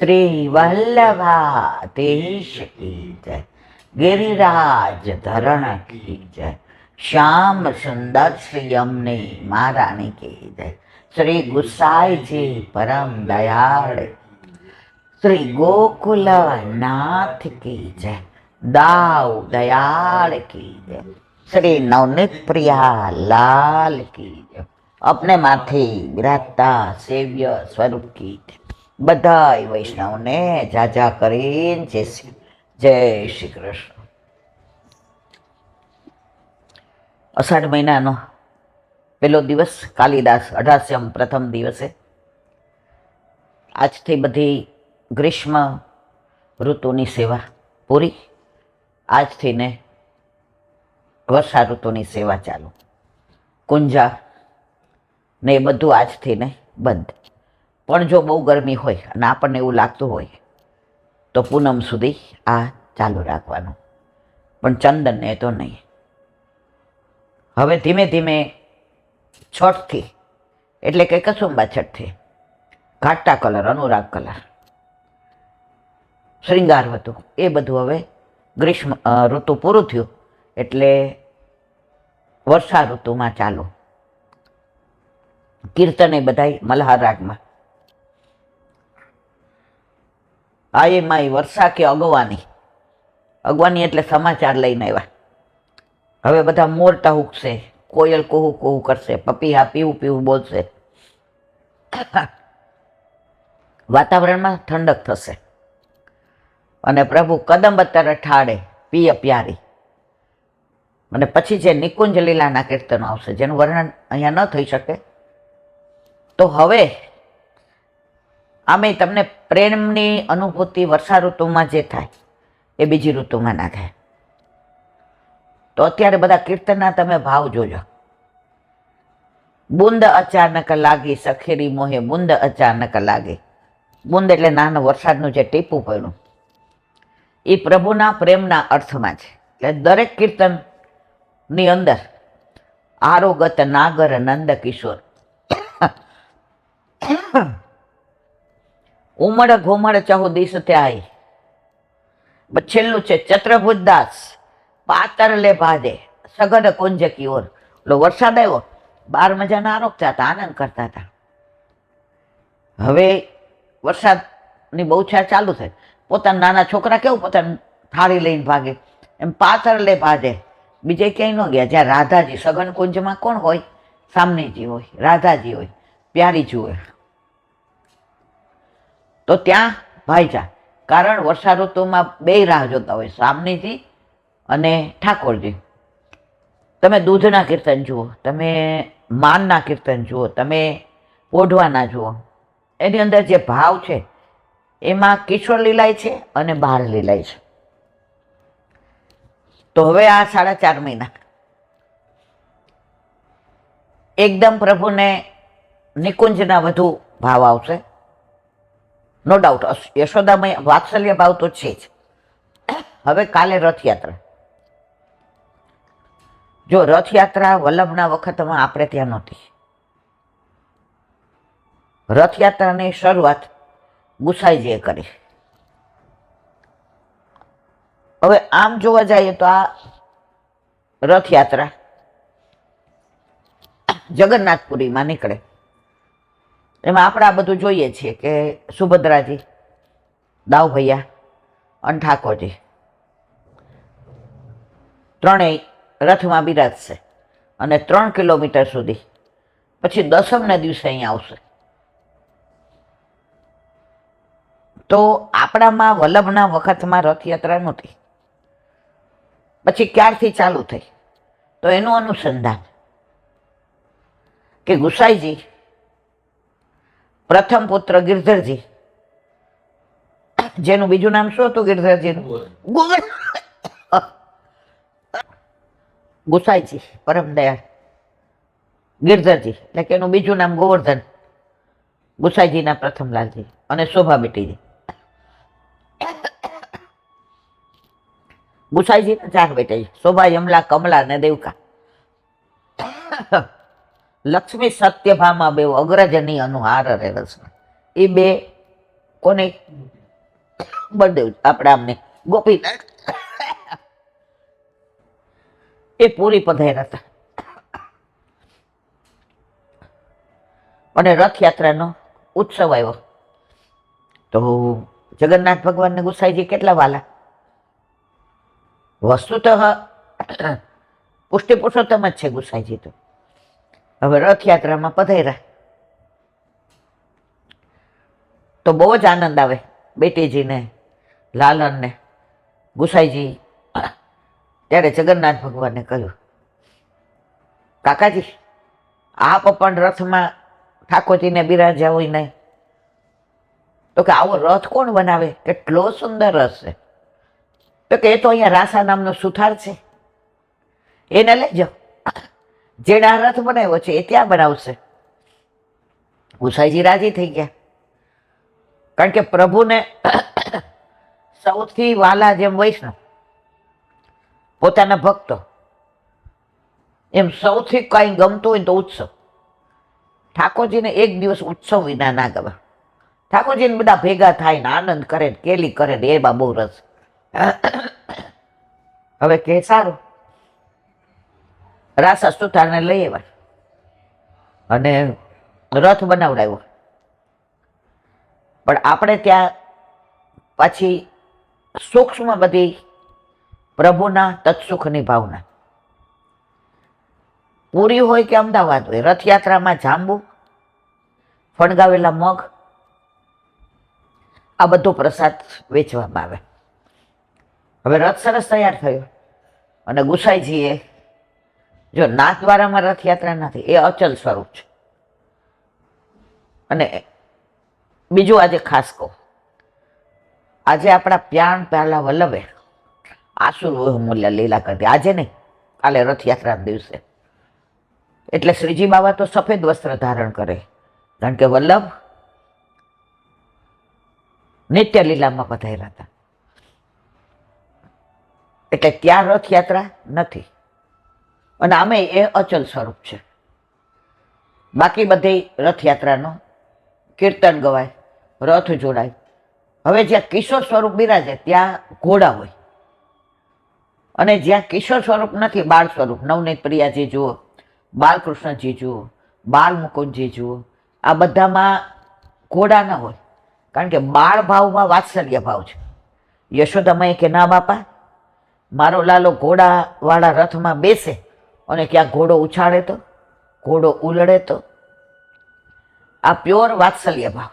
श्री वल्लभाधीश की जय, गिरिराज धरण की जय, श्याम सुंदर श्री यमुने महारानी की जय, श्री गुसाई जी परम दयाल, श्री गोकुल नाथ की जय, दाऊ दयाल की जय, श्री नवनीत प्रिया लाल की जय, अपने माथे विराजता सेव्य स्वरूप की जय। બધાય વૈષ્ણવને જાજા કરીને જય શ્રી કૃષ્ણ. અષાઢ મહિનાનો પહેલો દિવસ, કાલિદાસ અઢાસ્યમ પ્રથમ દિવસે. આજથી બધી ગ્રીષ્મ ઋતુની સેવા પૂરી. આજથી ને વર્ષા ઋતુની સેવા ચાલુ. કુંજા ને એ બધું આજથી ને બંધ. પણ જો બહુ ગરમી હોય અને આપણને એવું લાગતું હોય તો પૂનમ સુધી આ ચાલુ રાખવાનું, પણ ચંદન એ તો નહીં. હવે ધીમે ધીમે છઠથી, એટલે કે કસુંબા છઠથી ઘાટા કલર, અનુરાગ કલર, શ્રૃંગાર હતું, એ બધું હવે ગ્રીષ્મ ઋતુ પૂરું થયું એટલે વર્ષા ઋતુમાં ચાલુ. કીર્તન એ બધાય મલ્હાર રાગમાં. આયે માય વર્ષા કે અગવાની. અગવાની એટલે સમાચાર લઈને આવ્યા. હવે બધા મોરટા ઉગશે, કોયલ કોહુ કોહુ કરશે, પપીહા પીવું પીવું બોલશે, વાતાવરણમાં ઠંડક થશે અને પ્રભુ કદમ અત્યારે ઠાડે પિય પ્યારી. અને પછી જે નિકુંજ લીલાના કીર્તનો આવશે જેનું વર્ણન અહીંયા ન થઈ શકે. તો હવે આમે તમને પ્રેમની અનુભૂતિ વર્ષા ઋતુમાં જે થાય એ બીજી ઋતુમાં ના થાય. તો અત્યારે બધા કીર્તનના તમે ભાવ જોજો. બુંદ અચાનક લાગી સખેરી મોહે, બુંદ અચાનક લાગી. બુંદ એટલે નાનો વરસાદનું જે ટીપું પડ્યું, એ પ્રભુના પ્રેમના અર્થમાં છે. એટલે દરેક કીર્તનની અંદર આરોગત નાગર નંદ કિશોર, ઉમળ ઘુમળ ચહુ દિશ ત્યાય. છેલ્લું છે ચત્રભુજ દાસ પાતર લે ભાજે સગડ કુંજ કી ઓર. એટલે વરસાદ આવ્યો, બાર મજાના આરોગતા હતા, આનંદ કરતા હતા. હવે વરસાદની બહુછા ચાલુ થાય. પોતાના નાના છોકરા કેવું પોતાની થાળી લઈને ભાગે, એમ પાતર લે ભાજે. બીજે ક્યાંય ન ગયા. જ્યાં રાધાજી, સઘન કુંજમાં કોણ હોય? સામનેજી હોય, રાધાજી હોય, પ્યારીજી હોય. તો ત્યાં ભાઈજા, કારણ વર્ષા ઋતુમાં બે રાહ જોતા હોય, સામનેજી અને ઠાકોરજી. તમે દૂધના કીર્તન જુઓ, તમે માનના કીર્તન જુઓ, તમે ઓઢવાના જુઓ, એની અંદર જે ભાવ છે એમાં કિશોર લીલાય છે અને બાળ લીલાય છે. તો હવે આ 4.5 મહિના એકદમ પ્રભુને નિકુંજના વધુ ભાવ આવશે. નો ડાઉટ, યશોદામય વાત્સલ્ય ભાવ તો છે જ. હવે કાલે રથયાત્રા. જો રથયાત્રા વલ્લભના વખતમાં આપણે ત્યાં નહોતી. રથયાત્રાની શરૂઆત ગુસાઈજીએ કરી. હવે આમ જોવા જઈએ તો આ રથયાત્રા જગન્નાથપુરીમાં નીકળે. એમાં આપણે આ બધું જોઈએ છીએ કે સુભદ્રાજી, દાવ ભૈયા અને ઠાકોરજી ત્રણેય રથમાં બિરાજશે અને 3 કિલોમીટર સુધી. પછી દસમના દિવસે અહીંયા આવશે. તો આપણામાં વલ્લભના વખતમાં રથયાત્રા નહોતી. પછી ક્યારથી ચાલુ થઈ? તો એનું અનુસંધાન કે ગુસાઈજી પ્રથમ પુત્ર ગિરધરજી, જેનું બીજું નામ શું હતું ગિરધરજીનું? ગુસાઈજી પરમ દયાળ ગિરધરજી, એટલે કે એનું બીજું નામ ગોવર્ધન. ગુસાઈજીના પ્રથમ લાલજી અને શોભા બેટીજી. ગુસાઈજીના 4 બેટા, શોભા, યમલા, કમલા અને દેવકા. લક્ષ્મી સત્યભામા બે અગ્રજની અનુહાર રે રસ. એ બે કોને બળદેવ આપણા આમને ગોપીનાથ એ પૂરી પધાર્યા હતા અને રથયાત્રાનો ઉત્સવ આવ્યો. તો જગન્નાથ ભગવાનને ગુસાઈજી કેટલા વાલા? વસ્તુતઃ પુષ્ટિ પુરુષોત્તમ જ છે ગુસાઈજી. તો હવે રથયાત્રામાં પધાર્યા તો બહુ જ આનંદ આવે બેટીજીને, લાલનને. ગુસાઈજી ત્યારે જગન્નાથ ભગવાનને કહ્યું, કાકાજી આપ પણ રથમાં ઠાકોરજીને બિરાજ્યા હોય નહીં તો કે આવો રથ કોણ બનાવે? કેટલો સુંદર રથ છે. તો કે એ તો અહીંયા રાસા નામનો સુથાર છે, એને લઈ જાઓ, જેણે આ રથ બનાવ્યો છે એ ત્યાં બનાવશે. ગુસાઈજી રાજી થઈ ગયા, કારણ કે પ્રભુને સૌથી વાલા જેમ વૈષ્ણવ પોતાના ભક્તો, એમ સૌથી કઈ ગમતું હોય તો ઉત્સવ. ઠાકોરજીને એક દિવસ ઉત્સવ વિના ના ગમે. ઠાકોરજીને બધા ભેગા થાય ને આનંદ કરે, કેલી કરે ને એમાં બહુ રસ. હવે કે સારું, રાસા સુથારને લઈ આવ્યા અને રથ બનાવડાવ્યો. પણ આપણે ત્યાં પાછી સૂક્ષ્મ બધી પ્રભુના તત્સુખની ભાવના. પૂરી હોય કે અમદાવાદ હોય, રથયાત્રામાં જાંબુ, ફણગાવેલા મગ, આ બધો પ્રસાદ વેચવામાં આવે. હવે રથ સરસ તૈયાર થયો અને ગુસાઈજીએ, જો નાથદ્વારામાં રથયાત્રા નથી, એ અચલ સ્વરૂપ છે. અને બીજું આજે ખાસ કહું, આજે આપણા પ્યાણ પ્યાલા વલ્લભે આસુર મૂલ્ય લીલા કરી. આજે નહીં, કાલે રથયાત્રાના દિવસે. એટલે શ્રીજી બાબા તો સફેદ વસ્ત્ર ધારણ કરે, કારણ કે વલ્લભ નિત્ય લીલામાં પધાર્યા હતા. એટલે ત્યાં રથયાત્રા નથી અને આમે એ અચલ સ્વરૂપ છે. બાકી બધી રથયાત્રાનો કીર્તન ગવાય, રથ જોડાય. હવે જ્યાં કિશોર સ્વરૂપ બિરાજે ત્યાં ઘોડા હોય, અને જ્યાં કિશોર સ્વરૂપ નથી, બાળ સ્વરૂપ, નવનીત પ્રિયાજી જુઓ, બાલકૃષ્ણજી જુઓ, બાલ મુકુંદજી જુઓ, આ બધામાં ઘોડા ન હોય, કારણ કે બાળ ભાવમાં વાત્સલ્ય ભાવ છે. યશોદામાએ કે ના બાપા, મારો લાલો ઘોડાવાળા રથમાં બેસે અને ક્યાંક ઘોડો ઉછાળે તો, ઘોડો ઉલડે તો. આ પ્યોર વાત્સલ્ય ભાવ.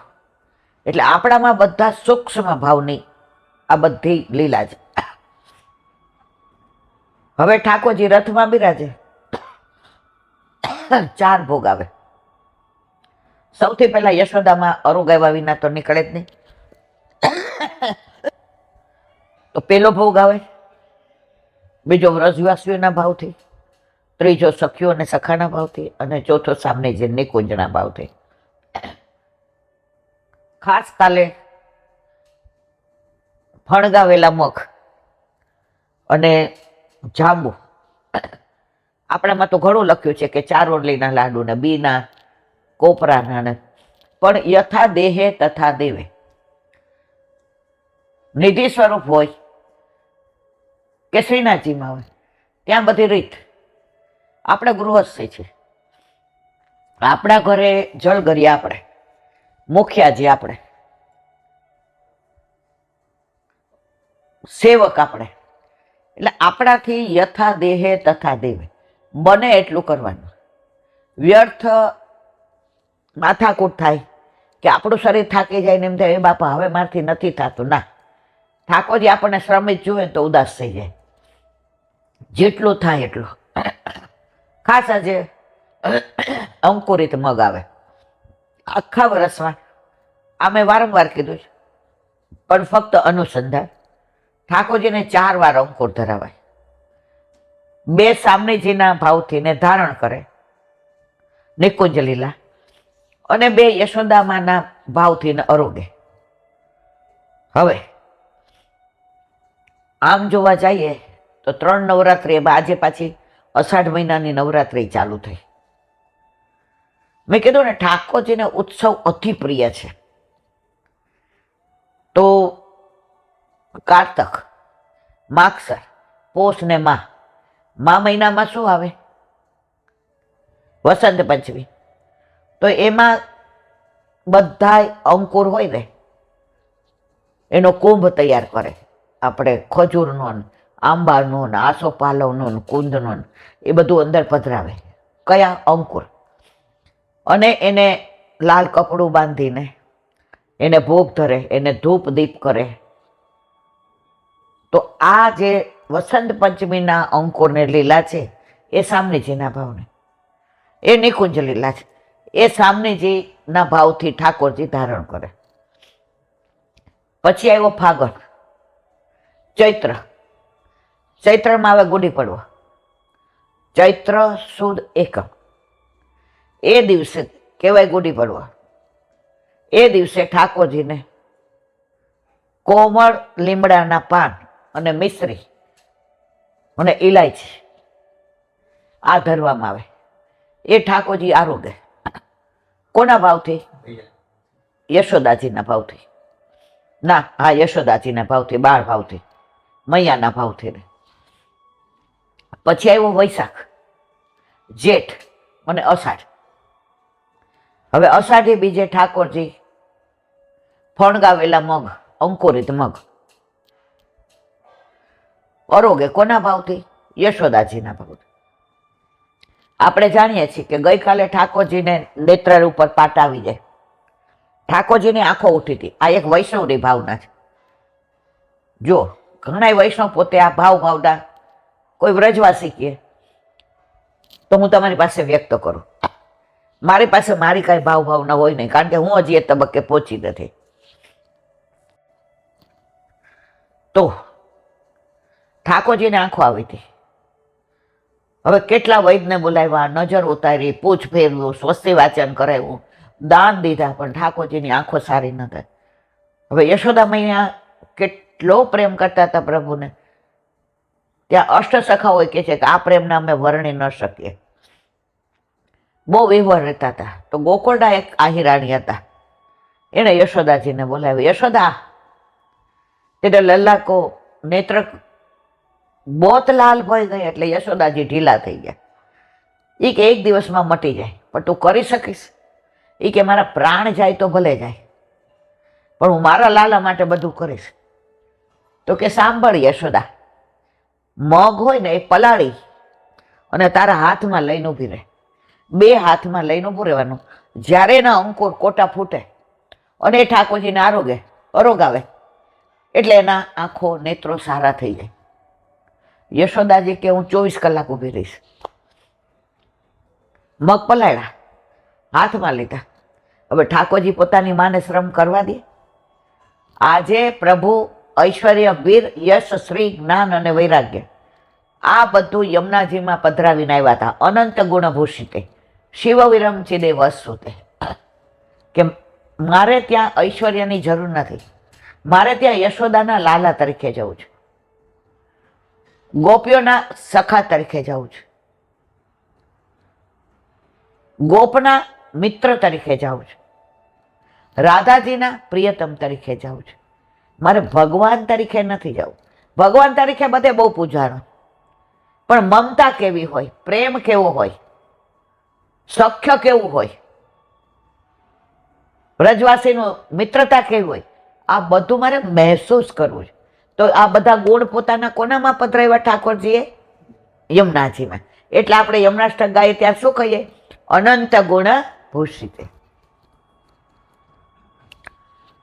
એટલે આપણામાં બધા સૂક્ષ્મ ભાવની આ બધી લીલા છે. હવે ઠાકોરજી રથમાં બિરાજે, 4 ભોગ આવે. સૌથી પહેલા યશોદામાં અરુ ગાવા વિના તો નીકળે જ નહીં, તો પેલો ભોગ આવે. બીજો વ્રજવાસીઓના ભાવથી, ત્રીજો સખીઓ અને સખાના ભાવથી, અને ચોથો સામને જે નિકુંજના ભાવથી. ખાસ કાલે ફણગાવેલા મગ અને જાંબુ. આપણામાં તો ઘણું લખ્યું છે કે 4 ઓરલીના લાડુ ને બીના, કોપરાના ને, પણ યથા દેહે તથા દેવે. નિધિ સ્વરૂપ હોય કે શ્રીનાથજીમાં હોય, ત્યાં બધી રીત. આપણે ગૃહસ્થી છે, આપણા ઘરે જળગરી, આપણે મુખિયાજી, આપણે સેવક, આપણે. એટલે આપણાથી યથા દેહે તથા દેવે બને એટલું કરવાનું. વ્યર્થ માથાકૂટ થાય કે આપણું શરીર થાકી જાય ને એમ થાય, એ બાપા હવે મારથી નથી થતું. ના, ઠાકોરજી આપણને શ્રમિત જુએ તો ઉદાસ થઈ જાય. જેટલું થાય એટલું. ખાસ આજે અંકુરિત મગ આવે આખા વર્ષમાં. આ મેં વારંવાર કીધું છે, પણ ફક્ત અનુસંધાન. ઠાકોરજીને 4 વાર અંકુર ધરાવાય. 2 સામનેજીના ભાવથી ને ધારણ કરે, નિકુંજ લીલા, અને 2 યશોદામાના ભાવથી ને અરોગે. હવે આમ જોવા જઈએ તો 3 નવરાત્રિ, આજે પાછી અષાઢ મહિનાની નવરાત્રિ ચાલુ થઈ. મેં કીધું ને, ઠાકોરજીને ઉત્સવ અતિ પ્રિય છે. તો કારતક, માગસર, પોષ ને મા મહિનામાં શું આવે? વસંત પંચમી. તો એમાં બધાય અંકુર હોય ને એનો કુંભ તૈયાર કરે. આપણે ખજૂરનો ને આંબાનો ને આસોપાલવનો ને કુંદનો ને એ બધું અંદર પધરાવે. કયા? અંકુર. અને એને લાલ કપડું બાંધીને એને ભોગ ધરે, એને ધૂપ દીપ કરે. તો આ જે વસંત પંચમીના અંકુરને લીલા છે એ સામનેજીના ભાવને, એ નિકુંજ લીલા છે એ સામનેજીના ભાવથી ઠાકોરજી ધારણ કરે. પછી આવ્યો ફાગણ, ચૈત્ર. ચૈત્રમાં આવે ગુડી પડવો. ચૈત્ર સુદ એકમ, એ દિવસે કહેવાય ગુડી પડવા. એ દિવસે ઠાકોરજીને કોમળ લીમડાના પાન અને મિશ્રી અને ઇલાયચી આ ધરવામાં આવે. એ ઠાકોરજી આરોગે. કોના ભાવથી? યશોદાજીના ભાવથી. ના, હા, યશોદાજીના ભાવથી, બાળ ભાવથી, મૈયાના ભાવથી. પછી આવ્યો વૈશાખ, જેઠ અને અષાઢ. હવે અષાઢી બીજે ઠાકોરજી ફણગાવેલા મગ, અંકુરિત મગ અરોગે. કોના ભાવથી? યશોદાજીના ભાવથી. આપણે જાણીએ છીએ કે ગઈકાલે ઠાકોરજીને નેત્ર ઉપર પાટ આવી જાય, ઠાકોરજીની આંખો ઉઠી હતી. આ એક વૈષ્ણવની ભાવના છે. જો ઘણા વૈષ્ણવ પોતે આ ભાવના કોઈ વ્રજવાસી કહે તો હું તમારી પાસે વ્યક્ત કરું. મારી પાસે મારી કાંઈ ભાવના હોય નહીં, કારણ કે હું હજી એ તબક્કે પહોંચી નથી. તો ઠાકોરજીને આંખો આવી હતી. હવે કેટલા વૈદને બોલાવ્યા, નજર ઉતારી, પૂછ ફેરવ્યું, સ્વસ્તિ વાચન કરાવ્યું, દાન દીધા, પણ ઠાકોરજીની આંખો સારી ન થાય. હવે યશોદા મૈયા કેટલો પ્રેમ કરતા હતા પ્રભુને. ત્યાં અષ્ટસખાઓ કહે છે કે આ પ્રેમના અમે વર્ણી ન શકીએ. બહુ વિહવર રહેતા હતા. તો ગોકુળના એક આહિરાણી હતા, એણે યશોદાજીને બોલાવ્યા. યશોદા, તેરે લલ્લા કો નેત્ર બહોત લાલ ભઈ ગઈ. એટલે યશોદાજી ઢીલા થઈ ગયા. એ કે એક દિવસમાં મટી જાય, પણ તું કરી શકીશ? એ કે મારા પ્રાણ જાય તો ભલે જાય, પણ હું મારા લાલા માટે બધું કરીશ. તો કે સાંભળ યશોદા, મગ હોય ને એ પલાળી અને તારા હાથમાં લઈને ઊભી રહે. બે હાથમાં લઈને ઊભું રહેવાનું. જ્યારે એના અંકુર કોટા ફૂટે અને એ ઠાકોરજીને અરોગાવે એટલે એના આંખો નેત્રો સારા થઈ જાય. યશોદાજી કે હું 24 કલાક ઊભી રહીશ. મગ પલાળ્યા, હાથમાં લીધા. હવે ઠાકોરજી પોતાની માને શ્રમ કરવા દે? આજે પ્રભુ ઐશ્વર્ય, વીર, યશ, શ્રી, જ્ઞાન અને વૈરાગ્ય આ બધું યમુનાજીમાં પધરાવીને આવ્યા હતા. અનંત ગુણભૂષિતે શિવ વિરમચિદે વસુતે. કે મારે ત્યાં ઐશ્વર્યની જરૂર નથી, મારે ત્યાં યશોદાના લાલા તરીકે જવું છે, ગોપીઓના સખા તરીકે જવું છે, ગોપના મિત્ર તરીકે જવું છે, રાધાજીના પ્રિયતમ તરીકે જવું છે. મારે ભગવાન તરીકે નથી જવું. ભગવાન તરીકે બધે બહુ પૂજાણો, પણ મમતા કેવી હોય, પ્રેમ કેવો હોય, સખ્ય કેવું હોય, વ્રજવાસીનું મિત્રતા કેવી હોય, આ બધું મારે મહેસૂસ કરવું છે. તો આ બધા ગુણ પોતાના કોનામાં પધરાવ્યા ઠાકોરજીએ? યમુનાજીમાં. એટલે આપણે યમુનાષ્ટક ગાઈએ ત્યાં શું કહીએ? અનંત ગુણ ભૂષિતે.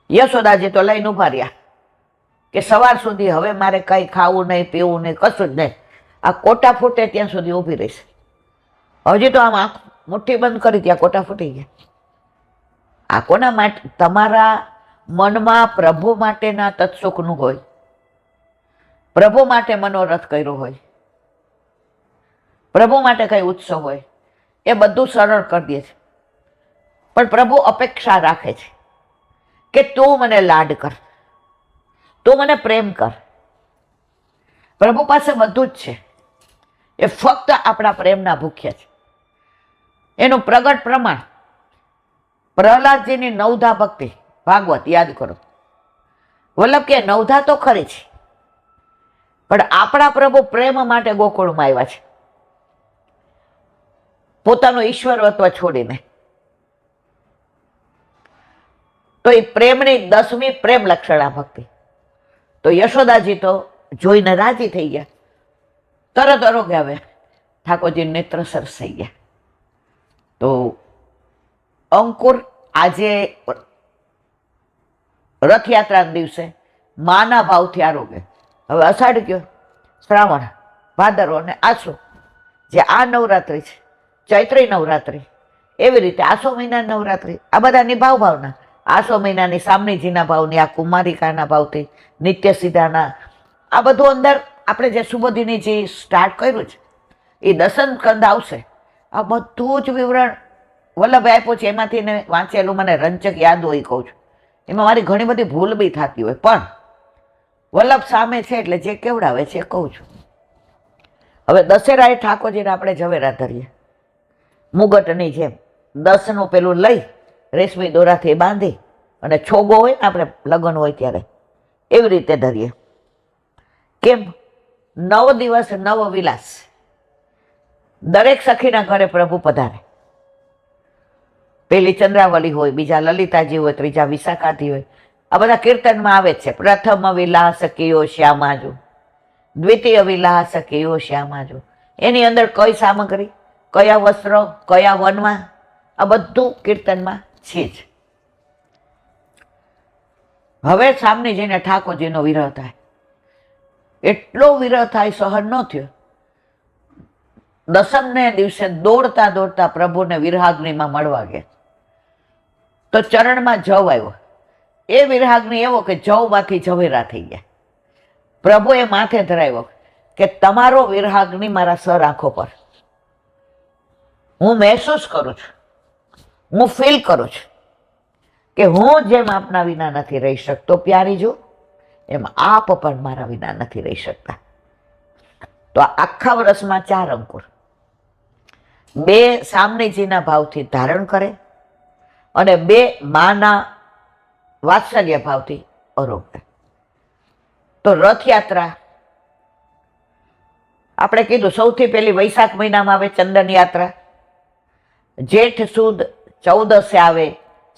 યશોદાજી તો લઈને ઉભા રહ્યા કે સવાર સુધી હવે મારે કંઈ ખાવું નહીં, પીવું નહીં, કશું જ નહીં. આ કોટા ફૂટે ત્યાં સુધી ઊભી રહીશ. હજી તો આમ આંખ મુઠ્ઠી બંધ કરી, ત્યાં કોટા ફૂટી ગયા. આ કોના માટે? તમારા મનમાં પ્રભુ માટેના તત્સુખનું હોય, પ્રભુ માટે મનોરથ કર્યો હોય, પ્રભુ માટે કઈ ઉત્સવ હોય, એ બધું સરળ કરી દે છે. પણ પ્રભુ અપેક્ષા રાખે છે કે તું મને લાડ કર, તું મને પ્રેમ કર. પ્રભુ પાસે બધું જ છે, એ ફક્ત આપણા પ્રેમના ભૂખ્યા છે. એનું પ્રગટ પ્રમાણ પ્રહલાદજીની નવધા ભક્તિ, ભાગવત યાદ કરો. વલ્લભ કે નવધા તો ખરી છે, પણ આપણા પ્રભુ પ્રેમ માટે ગોકુળમાં આવ્યા છે, પોતાનું ઈશ્વરત્વ છોડીને. તો એ પ્રેમની 10મી પ્રેમ લક્ષણા ભક્તિ. તો યશોદાજી તો જોઈને રાજી થઈ ગયા, તરત અરોગે આવે, ઠાકોરજી નેત્ર સરસ થઈ ગયા. તો અંકુર આજે રથયાત્રાના દિવસે માના ભાવથી આરોગે. હવે અષાઢ ગયો, શ્રાવણ, ભાદરવો અને આસો, જે આ નવરાત્રિ છે, ચૈત્રી નવરાત્રિ, એવી રીતે આસો મહિના નવરાત્રિ, આ બધાની ભાવના. આસો મહિનાની સામણીજીના ભાવની, આ કુમારિકાના ભાવથી, નિત્ય સિદ્ધાના, આ બધું અંદર આપણે જે સુબોધિનીજી સ્ટાર્ટ કર્યું છે એ દસન સ્કંદ આવશે. આ બધું જ વિવરણ વલ્લભે આપ્યું છે. એમાંથી એને વાંચેલું મને રંચક યાદ હોય કહું છું. એમાં મારી ઘણી બધી ભૂલ બી થતી હોય, પણ વલ્લભ સામે છે એટલે જે કેવડાવે છે એ કહું છું. હવે દશેરાએ ઠાકોરજીને આપણે ઝવેરા ધરીએ, મુગટની જેમ 10નું પેલું લઈ રેશમી દોરાથી બાંધી અને છોગો હોય ને આપણે લગ્ન હોય ત્યારે એવી રીતે ધરીએ. કેમ? 9 દિવસ 9 વિલાસ. દરેક સખીના ઘરે પ્રભુ પધારે. પેલી ચંદ્રાવલી હોય, બીજા લલિતાજી હોય, ત્રીજા વિશાખાજી હોય. આ બધા કીર્તનમાં આવે છે. પ્રથમ વિલાસ કયો શ્યામાજુ, દ્વિતીય વિલાસ કયો શ્યામાજુ. એની અંદર કઈ સામગ્રી, કયા વસ્ત્રો, કયા વનમાં, આ બધું કીર્તનમાં છે જ. હવે સામને જઈને ઠાકોરજીનો વિરહ થાય. એટલો વિરહ થાય, સહન ન થયો. દસમને દિવસે દોડતા દોડતા પ્રભુને વિરહાગ્નિમાં મળવા ગયા. તો ચરણમાં જવ આવ્યો. એ વિરહાગ્નિ એવો કે જવમાંથી ઝવેરા થઈ ગયા. પ્રભુએ માથે ધરાવ્યો કે તમારો વિરહાગ્નિ મારા સર આંખો પર, હું મહેસૂસ કરું છું, હું ફીલ કરું છું કે હું જેમ આપના વિના નથી રહી શકતો પ્યારી જો, એમ આપ પણ મારા વિના નથી રહી શકતા. તો આખા વર્ષમાં 4 અંકુર, 2 સામનેજીના ભાવથી ધારણ કરે અને 2 માના વાત્સલ્ય ભાવથી અરોગે. તો રથયાત્રા આપણે કીધું સૌથી પહેલી વૈશાખ મહિનામાં આવે ચંદન યાત્રા, જેઠ સુદ 14 આવે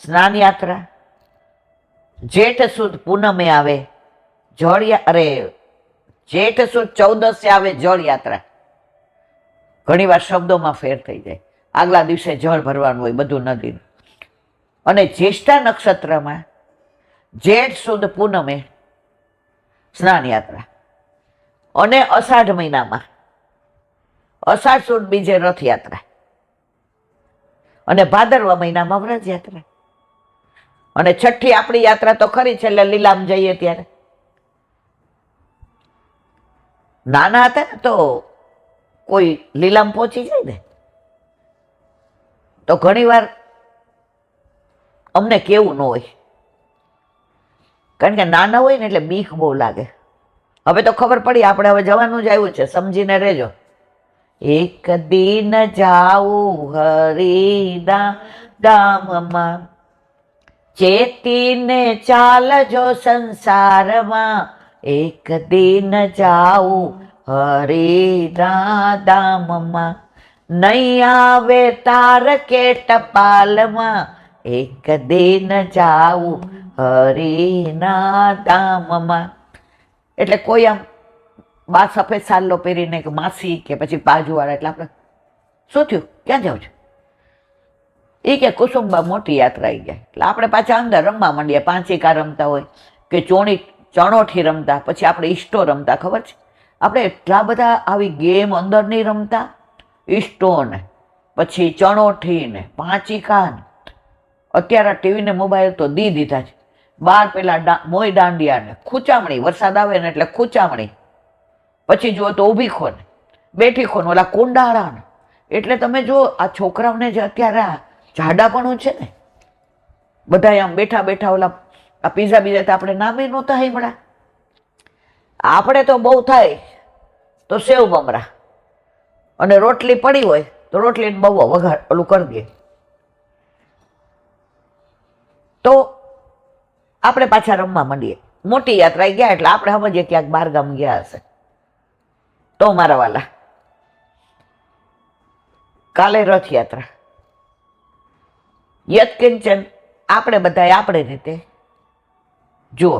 સ્નાન યાત્રા, જેઠ સુદ પૂનમે આવે જેઠ સુદ 14 આવે જળ યાત્રા. ઘણી વાર શબ્દોમાં ફેર થઈ જાય. આગલા દિવસે જળ ભરવાનું હોય બધું નદીનું. અને જ્યેષ્ઠા નક્ષત્રમાં જેઠ સુદ પૂનમે સ્નાન યાત્રા, અને અષાઢ મહિનામાં અષાઢ સુદ બીજે રથયાત્રા, અને ભાદરવા મહિનામાં વ્રજ યાત્રા. અને છઠ્ઠી આપણી યાત્રા તો ખરી છે, એટલે લીલામ જઈએ ત્યારે. નાના હતા ને તો કોઈ લીલામ પહોંચી જાય ને તો ઘણી વાર અમને કેવું ન હોય, કારણ કે નાના હોય ને એટલે બીક બહુ લાગે. હવે તો ખબર પડી, આપણે હવે જવાનું જ આવ્યું છે, સમજીને રહેજો. એક દિન જાઉં હરિના ધામમાં, ચેતીને ચાલજો સંસારમાં. એક દિન જાઉં હરિના ધામમાં, નહીં આવે તાર કે ટપાલમાં. એક દિન જાઉં હરિના ધામમાં. એટલે કોઈ આમ બા સફેદ સાલ્લો પહેરીને કે માસી કે પછી બાજુવાળા, એટલે આપણે શું થયું, ક્યાં જાવ છો? એ કે કુસુમબા મોટી યાત્રા આવી ગયા. એટલે આપણે પાછા અંદર રમવા માંડીએ. પાંચિકા રમતા હોય કે ચણોઠી રમતા, પછી આપણે ઈસ્ટો રમતા. ખબર છે આપણે એટલા બધા આવી ગેમ અંદર નહીં રમતા. ઈસ્ટો ને પછી ચણોઠી ને પાંચિકા ને. અત્યારે ટીવી ને મોબાઈલ તો દીધા છે. બાર પેલા મોય દાંડિયા ને ખૂચામણી, વરસાદ આવે ને એટલે ખૂચામણી. પછી જુઓ તો ઊભી ખોને, બેઠી ખોને, ઓલા કુંડાળા ને. એટલે તમે જો આ છોકરાઓને જે અત્યારે આ જાડાપણું છે ને, બધા આમ બેઠા બેઠા ઓલા આ પીઝા બીજા તો આપણે નામે નહોતા સાંભળ્યા. આપણે તો બહુ થાય તો સેવ મમરા અને રોટલી પડી હોય તો રોટલીને બહુ વઘાર ઓલું કરી દે. તો આપણે પાછા રમવા માંડીએ. મોટી યાત્રા ગયા એટલે આપણે સમજીએ ક્યાંક બહાર ગામ ગયા હશે. તો મારા વાલા, કાલે રથયાત્રા. યત્કિંચન આપણે બધાએ આપણે રીતે જુઓ,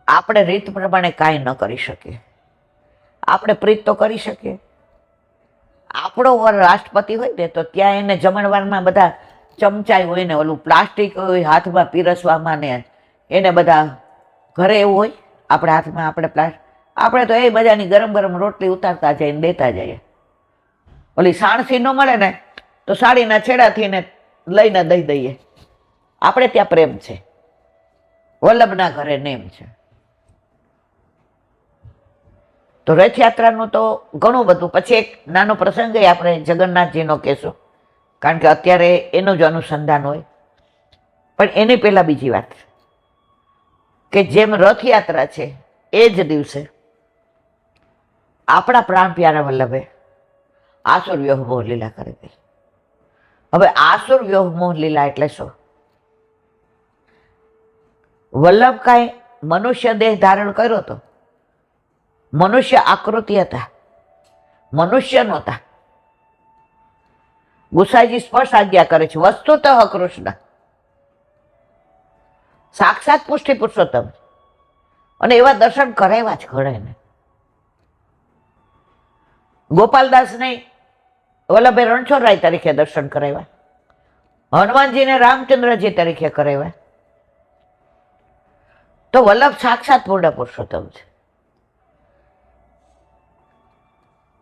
આપણે રીત પ્રમાણે કાંઈ ન કરી શકીએ. આપણે પ્રીત તો કરી શકીએ. આપણો રાષ્ટ્રપતિ હોય ને તો ત્યાં એને જમણવારમાં બધા ચમચાઈ હોય ને ઓલું પ્લાસ્ટિક હોય હાથમાં પીરસવામાં ને એને બધા ઘરે એવું હોય, આપણે હાથમાં આપણે તો એ મજાની ગરમ ગરમ રોટલી ઉતારતા જઈએ ને દેતા જઈએ. ઓલી સાણસી ન મળે ને તો સાડીના છેડાથી ને લઈને દઈ દઈએ. આપણે ત્યાં પ્રેમ છે, વલ્લભના ઘરે નેમ છે. તો રથયાત્રાનું તો ઘણું બધું. પછી એક નાનો પ્રસંગ આપણે જગન્નાથજીનો કહેશું, કારણ કે અત્યારે એનું જ અનુસંધાન હોય. પણ એની પહેલા બીજી વાત કે જેમ રથયાત્રા છે એ જ દિવસે આપણા પ્રાણ પ્યારા વલ્લભે આસુર વ્યોહ મોહ લીલા કરી હતી. હવે આસુર વ્યોહ મોહ લીલા એટલે શું? વલ્લભ કાંઈ મનુષ્ય દેહ ધારણ કર્યો હતો, મનુષ્ય આકૃતિ હતા, મનુષ્ય નહોતા. ગુસાઈજી સ્પષ્ટ આજ્ઞા કરે છે, વસ્તુતઃ કૃષ્ણ સાક્ષાત પુષ્ટિ પુરુષોત્તમ. અને એવા દર્શન કરાવ્યા જ ઘણાને. ગોપાલદાસને વલ્લભે રણછોડરાય તરીકે દર્શન કરાવ્યા, હનુમાનજીને રામચંદ્રજી તરીકે કરાવ્યા. તો વલ્લભ સાક્ષાત પૂર્ણ પુરુષોત્તમ છે.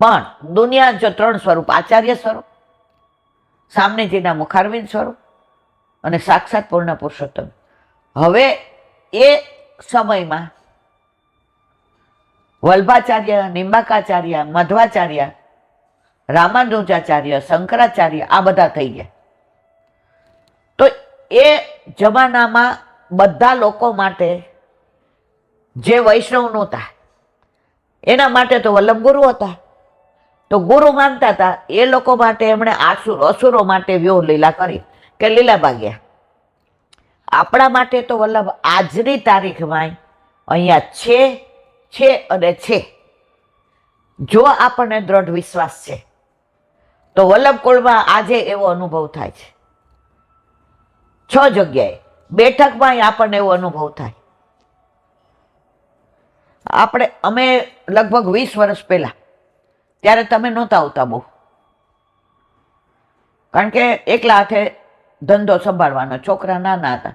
પણ દુનિયા જો ત્રણ સ્વરૂપ, આચાર્ય સ્વરૂપ, સામનેજીના મુખારવિંદ સ્વરૂપ અને સાક્ષાત પૂર્ણ પુરુષોત્તમ. હવે એ સમયમાં વલ્ભાચાર્ય, નિંબાકાચાર્ય, મધ્વાચાર્ય, રામાનુજાચાર્ય, શંકરાચાર્ય આ બધા થઈ ગયા. તો એ જમાનામાં બધા લોકો માટે જે વૈષ્ણવ નહોતા એના માટે તો વલ્લભ ગુરુ હતા. તો ગુરુ માનતા હતા એ લોકો માટે એમણે અસુરો માટે વ્યોહ લીલા કરી કે લીલા ભાગ્યા. આપણા માટે તો વલ્લભ આજની તારીખમાં અહીંયા છે અને છે. જો આપણને દ્રઢ વિશ્વાસ છે તો વલ્લભ કુળમાં આજે એવો અનુભવ થાય છે. 6 જગ્યાએ બેઠકમાં આપણને એવો અનુભવ થાય. અમે લગભગ 20 વર્ષ પહેલા, ત્યારે તમે નહોતા આવતા બહુ, કારણ કે એકલા હાથે ધંધો સંભાળવાનો, છોકરા નાના હતા.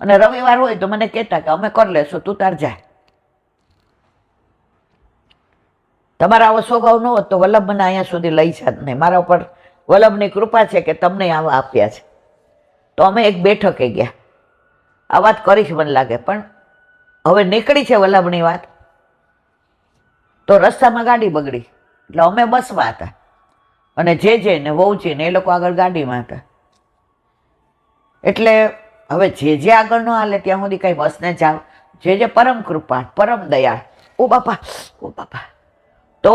અને રવિવાર હોય તો મને કહેતા કે અમે કરી લેશું, તું તાર જા. તમારા આવો સ્વભાવ ન હોત તો વલ્લભ મને અહીંયા સુધી લઈ જાત નહીં. મારા ઉપર વલ્લભની કૃપા છે કે તમને આવા આપ્યા છે. તો અમે એક બેઠકે ગયા. આ વાત કરીશ મને લાગે, પણ હવે નીકળી છે વલ્લભની વાત તો રસ્તામાં ગાડી બગડી, એટલે અમે બસમાં હતા અને જે ને વહુજી ને એ લોકો આગળ ગાડીમાં હતા. એટલે હવે જે આગળ ન હાલે ત્યાં સુધી કઈ બસને જાવ, જે પરમ કૃપા, પરમ દયાળ, ઓ બાપા. તો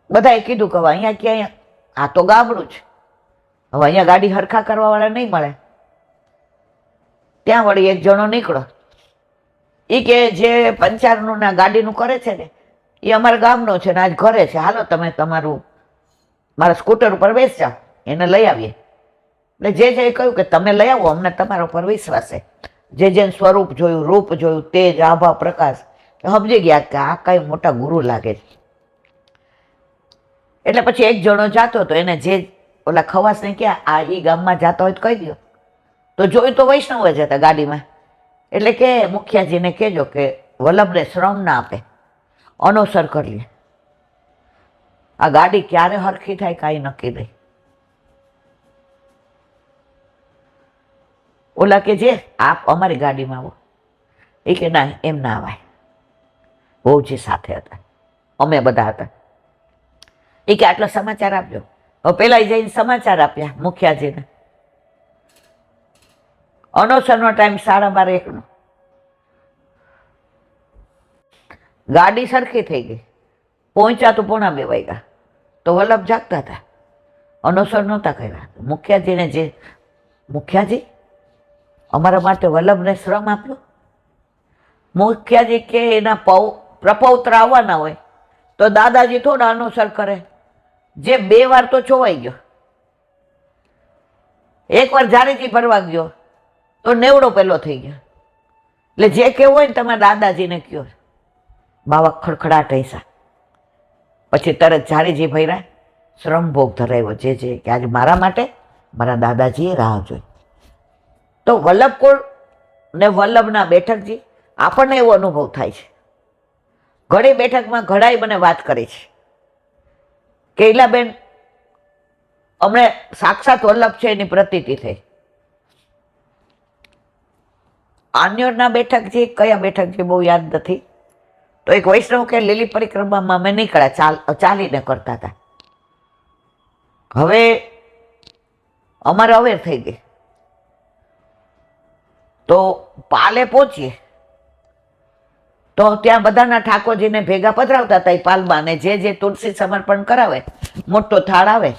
બધાએ કીધું કે હવે અહીંયા ક્યાંય, આ તો ગામડું છે, હવે અહીંયા ગાડી હરખા કરવા વાળા નહીં મળે. ત્યાં વળી એક જણો નીકળો, એ કે જે પંચારનું ના ગાડીનું કરે છે ને એ અમારા ગામનો છે ને આજ ઘરે છે, હાલો તમે તમારું મારા સ્કૂટર ઉપર બેસી જાઓ, એને લઈ આવીએ. એટલે જે કહ્યું કે તમે લઈ આવો, અમને તમારા ઉપર વિશ્વાસ છે. જે સ્વરૂપ જોયું, રૂપ જોયું, તેજ, આભા, પ્રકાશ, સમજી ગયા કે આ કઈ મોટા ગુરુ લાગે છે. એટલે પછી એક જણો જાતો હતો, એને જે ઓલા ખવાસને ક્યાં આ ઈ ગામમાં જતા હોય તો કહી દો. તો જોયું તો વૈષ્ણવ જ હતા ગાડીમાં. એટલે કે મુખિયાજીને કહેજો કે વલ્લભને શ્રમ ના આપે, અનુસર કરી લે. આ ગાડી ક્યારે હરખી થાય કાંઈ નક્કી નહીં. ઓલા કે જે આપ અમારી ગાડીમાં આવો, એ કે ના એમ ના આવાય. બહુજી સાથે હતા, અમે બધા હતા. એ કે આટલો સમાચાર આપજો. હવે પેલા જઈને સમાચાર આપ્યા મુખિયાજીને. અનોસરનો ટાઈમ 12:30 ગાડી સરખી થઈ ગઈ, પહોંચ્યા તો 1:45 વાગ્યા. તો વલ્લભ જાગતા હતા, અનોસર નહોતા કર્યા. મુખિયાજીને મુખિયાજી અમારા માટે વલ્લભને શ્રમ આપ્યો. મુખિયાજી કે એના પ્રપૌત્ર આવવાના હોય તો દાદાજી થોડા અનુસર કરે. જે 2 વાર તો ચોવાઈ ગયો, એકવાર જારીજી ભરવા ગયો તો 90 પેલો થઈ ગયો. એટલે જે કેવું હોય ને તમારા દાદાજીને કયો. બાવા ખડખડાટ હૈસા. પછી તરત જારીજી ભર્યા, શ્રમ ભોગ ધરાવ્યો. જે કે આજે મારા માટે મારા દાદાજીએ રાહ જોઈ. તો વલ્લભકુળ ને વલ્લભના બેઠકજી આપણને એવો અનુભવ થાય છે. ઘણી બેઠકમાં ઘણાએ મને વાત કરી છે કે ઈલાબેન અમને સાક્ષાત વલ્લભ છે એની પ્રતીતિ થઈ. આન્યોરના બેઠકજી કયા બેઠકજી બહુ યાદ નથી. તો એક વૈષ્ણવ કે લીલી પરિક્રમામાં અમે નીકળ્યા, ચાલીને કરતા હતા. હવે અમારે અવેર થઈ ગઈ તો પાલે પહોંચીએ તો ત્યાં બધાના ઠાકોરજીને ભેગા પધરાવતા હતા. એ પાલમાં ને જે તુલસી સમર્પણ કરાવે, મોટો થાળ આવે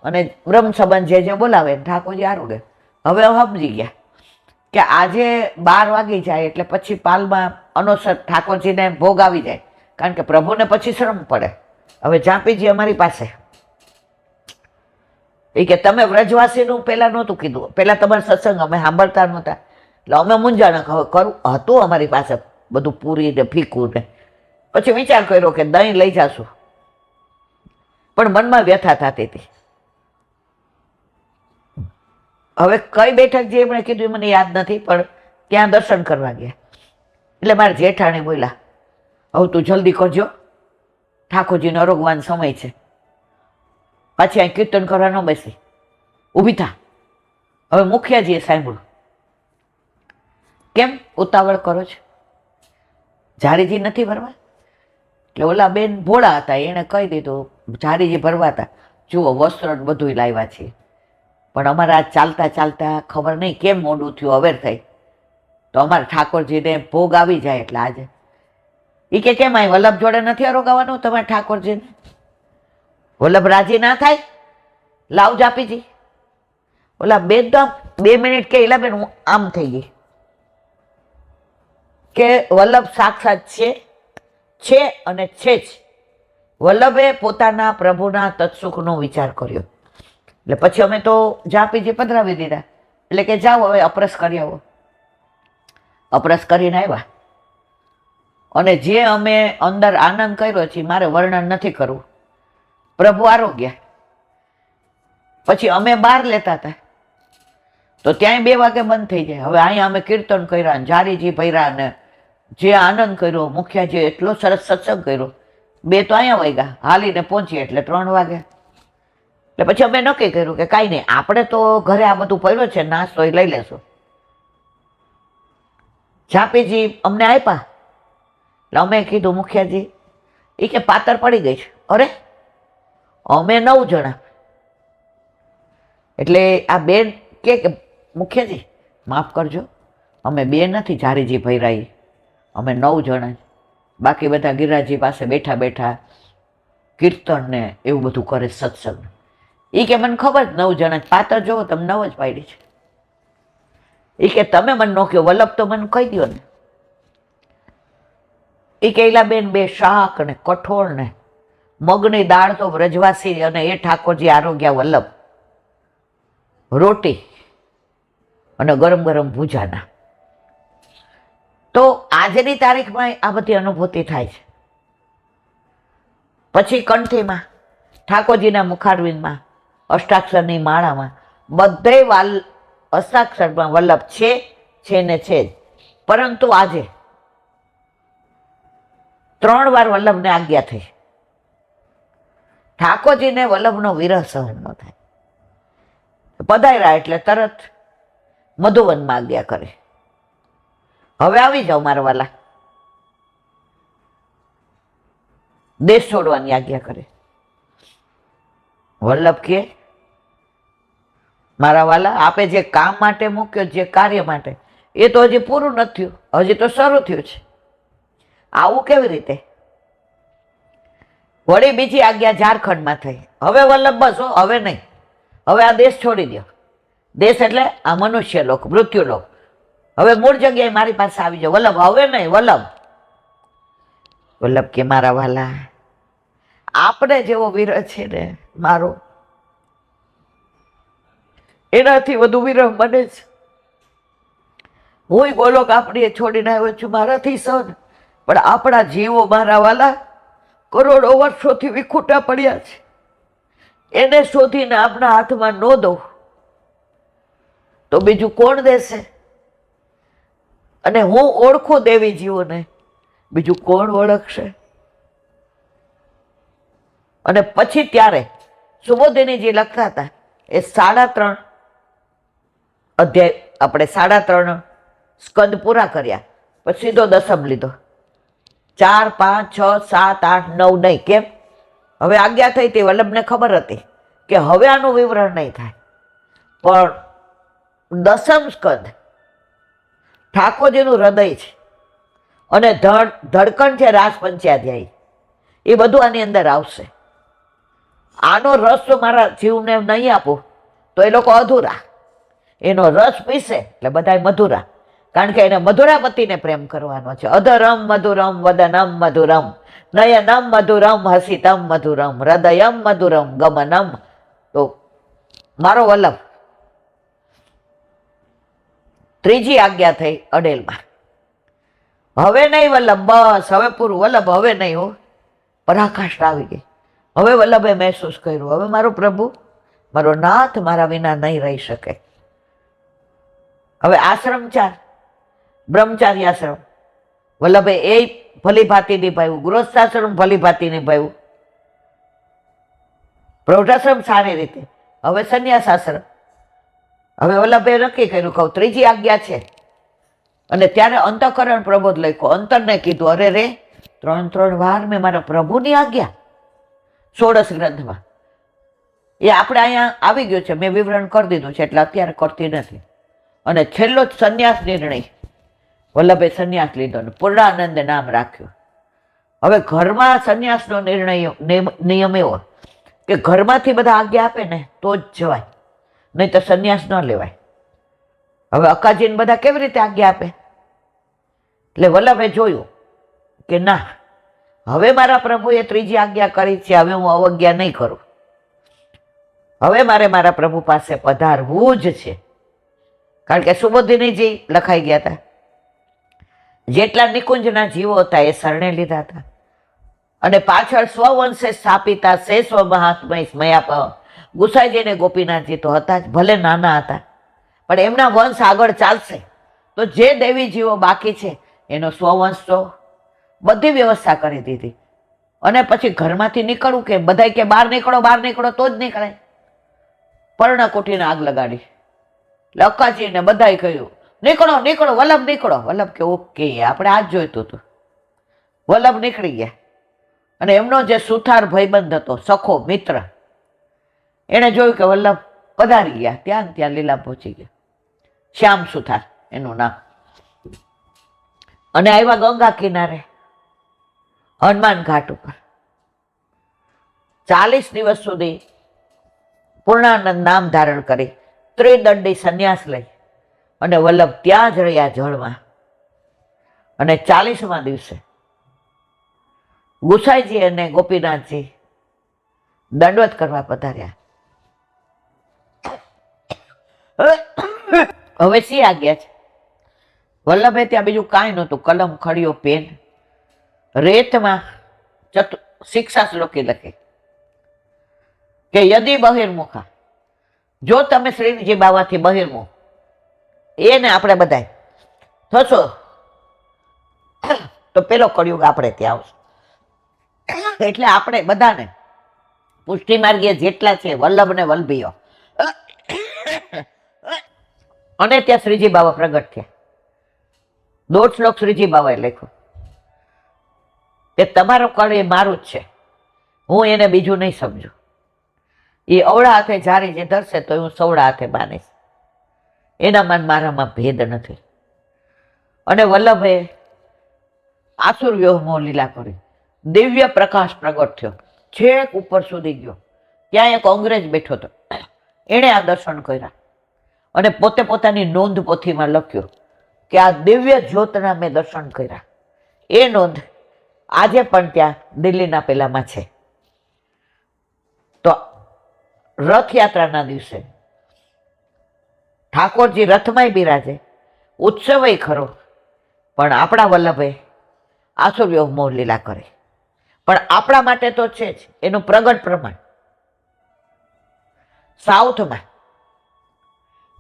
અને બ્રહ્મ સંબંધ જે બોલાવે ઠાકોરજી આરોગે. હવે સમજી ગયા કે આજે 12 વાગી જાય એટલે પછી પાલમાં અનુસર ઠાકોરજીને ભોગ આવી જાય, કારણ કે પ્રભુને પછી શ્રમ પડે. હવે જાપીજી અમારી પાસે એ કે તમે વ્રજવાસીનું પહેલા નહોતું કીધું, પહેલા તમારે સત્સંગ અમે સાંભળતા નહોતા, એટલે અમે મૂંઝાણા હવે કરું હતું અમારી પાસે બધું પૂરી ને ફીકું ને. પછી વિચાર કર્યો કે દહીં લઈ જાશું, પણ મનમાં વ્યથા થતી હતી. હવે કઈ બેઠક જે એમણે કીધું મને યાદ નથી, પણ ત્યાં દર્શન કરવા ગયા. એટલે મારા જેઠાણી બોલ્યા, હવે તું જલ્દી કરજો, ઠાકોરજીનો અરોગવાનો સમય છે, પાછી અહીં કીર્તન કરવા ન બેસી, ઊભી થા. હવે મુખિયાજીએ સાંભળ્યું, કેમ ઉતાવળ કરો છો, જારીજી નથી ભરવા? એટલે ઓલા બેન ભોળા હતા, એણે કહી દીધું જારીજી ભરવા હતા, જુઓ વસ્ત્ર બધું લાવ્યા છીએ, પણ અમારે આજ ચાલતા ચાલતા ખબર નહીં કેમ મોડું થયું, અવેર થઈ તો અમારા ઠાકોરજીને ભોગ આવી જાય એટલે આજે. એ કે કેમ અહીં વલ્લભ જોડે નથી અરોગાવાનું તમારા ઠાકોરજીને? વલ્લભ રાજી ના થાય? લાવ જાપીજી. ઓલા બેન તો 2 મિનિટ કે એલા બેન હું આમ થઈ ગઈ કે વલ્લભ સાક્ષાત છે અને છે જ. વલ્લભે પોતાના પ્રભુના તત્સુખનો વિચાર કર્યો. એટલે પછી અમે તો જાપીજી પધરાવી દીધા. એટલે કે જાઓ હવે અપરસ કરી આવો. અપરસ કરીને આવ્યા અને જે અમે અંદર આનંદ કર્યો છે મારે વર્ણન નથી કરવું. પ્રભુ આરોગ્ય. પછી અમે બહાર લેતા હતા તો ત્યાંય 2 વાગે બંધ થઈ જાય. હવે અહીંયા અમે કીર્તન કર્યા, જારીજી ભર્યા ને જે આનંદ કર્યો, મુખિયાજી એટલો સરસ સત્સંગ કર્યો. 2 તો અહીંયા વાગ્યા, હાલીને પહોંચીએ એટલે 3 વાગે. એટલે પછી અમે નક્કી કર્યું કે કાંઈ નહીં, આપણે તો ઘરે આ બધું પડ્યો છે, નાસ્તો એ લઈ લેશું. જાપીજી અમને આપ્યા. એટલે અમે કીધું મુખિયાજી, એ કે પાતર પડી ગઈ છે. અરે અમે 9 જણા. એટલે આ બેન કે મુખિયાજી માફ કરજો, અમે 2 નથી જારીજી ભૈરાઈ, અમે 9 જણા. બાકી બધા ગિરિરાજજી પાસે બેઠા બેઠા કીર્તન ને એવું બધું કરે, સત્સંગ. એ કે મને ખબર 9 જણા પાતર જોવો તમે 9 જ પાડી છે. એ કે તમે મને નો કહો, વલ્લભ તો મને કહી દો ને. એ કે એલા બેન 2 શાક ને કઠોળ ને મગની દાળ તો વ્રજવાસી અને એ ઠાકોરજી આરોગ્યા વલ્લભ, રોટી અને ગરમ ગરમ ભૂજાના. તો આજની તારીખમાં આ બધી અનુભૂતિ થાય છે. પછી કંઠીમાં, ઠાકોરજીના મુખારવિંદમાં, અષ્ટાક્ષરની માળામાં બધે અષ્ટાક્ષરમાં વલ્લભ છે ને છે જ. પરંતુ આજે 3 વાર વલ્લભને આજ્ઞા થઈ. ઠાકોરજીને વલ્લભનો વિરહ સહન ન થાય. પધાર્યા એટલે તરત મધુવનમાં આજ્ઞા કરે, હવે આવી જાઓ મારા વાલા. દેશ છોડવાની આજ્ઞા કરે. વલ્લભ કે મારા વાલા આપે જે કામ માટે મૂક્યો, જે કાર્ય માટે, એ તો હજી પૂરું નથી થયું, હજી તો શરૂ થયું છે. આવું કેવી રીતે? વળી બીજી આજ્ઞા ઝારખંડમાં થઈ. હવે વલ્લભ બસ હવે નહીં, હવે આ દેશ છોડી દો. દેશ એટલે આ મનુષ્ય લોક, મૃત્યુ લોક. હવે મૂળ જગ્યાએ મારી પાસે આવી જાઓ. વલ્લભ હવે નહીં, વલ્લભ. વલ્લભ કે મારા વાલા, આપણે જેવો વિરહ છે ને મારો, એનાથી વધુ વિરહ મને છે. હું ગોલોક આપણી છોડીને આવ્યો છું, મારાથી સહન, પણ આપણા જીવો મારા વાલા કરોડો વર્ષોથી વિખૂટા પડ્યા છે. એને શોધીને આપણા હાથમાં ન દો તો બીજું કોણ દેશે? અને હું ઓળખું દેવી જીવોને, બીજું કોણ ઓળખશે? અને પછી ત્યારે સુબોધિનીજી લખતા હતા એ 3.5 અધ્યાય, આપણે 3.5 સ્કંદ પૂરા કર્યા પછી સીધો દસમ લીધો. 4, 5, 6, 7, 8, 9 નહીં. કેમ? હવે આજ્ઞા થઈ હતી. વલ્લભને ખબર હતી કે હવે આનું વિવરણ નહીં થાય, પણ દસમ સ્કંદ ઠાકોરજીનું હૃદય છે અને ધડકણ છે રાસ પંચાધ્યાયી, એ બધું આની અંદર આવશે. આનો રસ તો મારા જીવને નહીં આપું તો એ લોકો અધૂરા. એનો રસ પીસે એટલે બધા મધુરા, કારણ કે એને મધુરાપતિને પ્રેમ કરવાનો છે. અધરમ મધુરમ વદનમ મધુરમ નયનમ મધુરમ હસિતમ મધુરમ હૃદયમ મધુરમ ગમનમ. તો મારો વલ્લભ ત્રીજી આજ્ઞા થઈ અડેલમાં. હવે નહીં વલ્લભ, બસ હવે પૂરું. વલ્લભ હવે નહીં હો. પરાકાષ્ઠા આવી ગઈ. હવે વલ્લભે મહેસૂસ કર્યું, હવે મારો પ્રભુ, મારો નાથ મારા વિના નહીં રહી શકે. હવે આશ્રમ 4, બ્રહ્મચારી આશ્રમ. વલ્લભે એ ભલી ભાતી નિભાવ્યું, ગૃહસ્થાશ્રમ ભલી ભાતી નિભાવ્યું, પ્રૌઢાશ્રમ સારી રીતે. હવે સંન્યાસ આશ્રમ. હવે વલ્લભે નક્કી કર્યું, કહું ત્રીજી આજ્ઞા છે. અને ત્યારે અંતઃકરણ પ્રબોધ લખ્યો. અંતરને કીધું, અરે રે 3 વાર મેં મારા પ્રભુની આજ્ઞા 16 ગ્રંથમાં, એ આપણે અહીંયા આવી ગયું છે, મેં વિવરણ કરી દીધું છે એટલે અત્યારે કરતી નથી. અને છેલ્લો જ સંન્યાસ નિર્ણય, વલ્લભે સંન્યાસ લીધો અને પૂર્ણાનંદ નામ રાખ્યું. હવે ઘરમાં સંન્યાસનો નિયમ એવો કે ઘરમાંથી બધા આજ્ઞા આપે ને તો જ જવાય, નહીં તો સંન્યાસ ન લેવાય. હવે અકાજીને બધા કેવી રીતે આજ્ઞા આપે? એટલે વલ્લભે જોયું કે ના, હવે મારા પ્રભુએ ત્રીજી આજ્ઞા કરી છે, હવે હું અવજ્ઞા નહીં કરું. હવે મારે મારા પ્રભુ પાસે પધારવું જ છે. કારણ કે સુબોધિનીજી લખાઈ ગયા હતા. જેટલા નિકુંજના જીવો હતા એ શરણે લીધા હતા. અને પાછળ સ્વવંશે સ્થાપિતા સે સ્વ મહાત્મય સ્મયા ગુસાઈજીને ગોપીનાથજી તો હતા જ, ભલે નાના હતા, પણ એમના વંશ આગળ ચાલશે તો જે દેવી જીવો બાકી છે એનો સ્વવંશ તો બધી વ્યવસ્થા કરી દીધી. અને પછી ઘરમાંથી નીકળવું કે બધા કે બહાર નીકળો તો જ નીકળાય. પર્ણકુટીને આગ લગાડી. એટલે અક્કાજીને બધાએ કહ્યું નીકળો વલ્લભ નીકળો. વલ્લભ કે ઓકે, આપણે આજ જોઈતું હતું. વલ્લભ નીકળી ગયા. અને એમનો જે સુથાર ભાઈબંધ હતો, સખો મિત્ર, એને જોયું કે વલ્લભ પધારી ગયા. ત્યાં લીલા પહોંચી ગયા. શ્યામ સુથાર એનું નામ. અને આવ્યા ગંગા કિનારે હનુમાન ઘાટ ઉપર. 40 દિવસ સુધી પૂર્ણાનંદ નામ ધારણ કરી ત્રિદંડી સંન્યાસ લઈ અને વલ્લભ ત્યાં જ રહ્યા જળમાં. અને 40મા દિવસે ગુસાઈજી અને ગોપીનાથજી દંડવત કરવા પધાર્યા. હવે શી આજ્ઞા છે? વલ્લભે ત્યાં બીજું કાંઈ નહોતું, કલમ, ખડીયો, પેન. રેતમાં શિક્ષા શ્લોકી લખી કે યદિ બહિર્મુખા, જો તમે શ્રીજી બાવાથી બહિર્મુખ, એને આપણે બધા થશો તો પેલો કળિયુગ આપણે ત્યાં આવશે. એટલે આપણે બધાને પુષ્ટિ માર્ગીય જેટલા છે વલ્લભ ને વલ્લભીઓ, અને ત્યાં શ્રીજી બાવા પ્રગટ થયા. 1.5 શ્લોક શ્રીજી બાવાએ લખ્યો કે તમારો કળ એ મારું જ છે, હું એને બીજું નહીં સમજુ. એ અવળા હાથે જારી જે ધરશે તો હું સવડા હાથે માનીશ. એનામાં મારામાં ભેદ નથી. અને વલ્લભે આસુર વ્યોમો લીલા કરી, દિવ્ય પ્રકાશ પ્રગટ થયો, છેક ઉપર સુધી ગયો. ત્યાં એક અંગ્રેજ બેઠો હતો, એણે આ દર્શન કર્યા અને પોતે પોતાની નોંધ પોથીમાં લખ્યું કે આ દિવ્ય જ્યોતના મેં દર્શન કર્યા. એ નોંધ આજે પણ ત્યાં દિલ્હીના પેલામાં છે. તો રથયાત્રાના દિવસે ઠાકોરજી રથમાંય બિરાજે, ઉત્સવય ખરો, પણ આપણા વલ્લભે આસુર્યોગ મોહ લીલા કરે. પણ આપણા માટે તો છે જ, એનું પ્રગટ પ્રમાણ સાઉથમાં,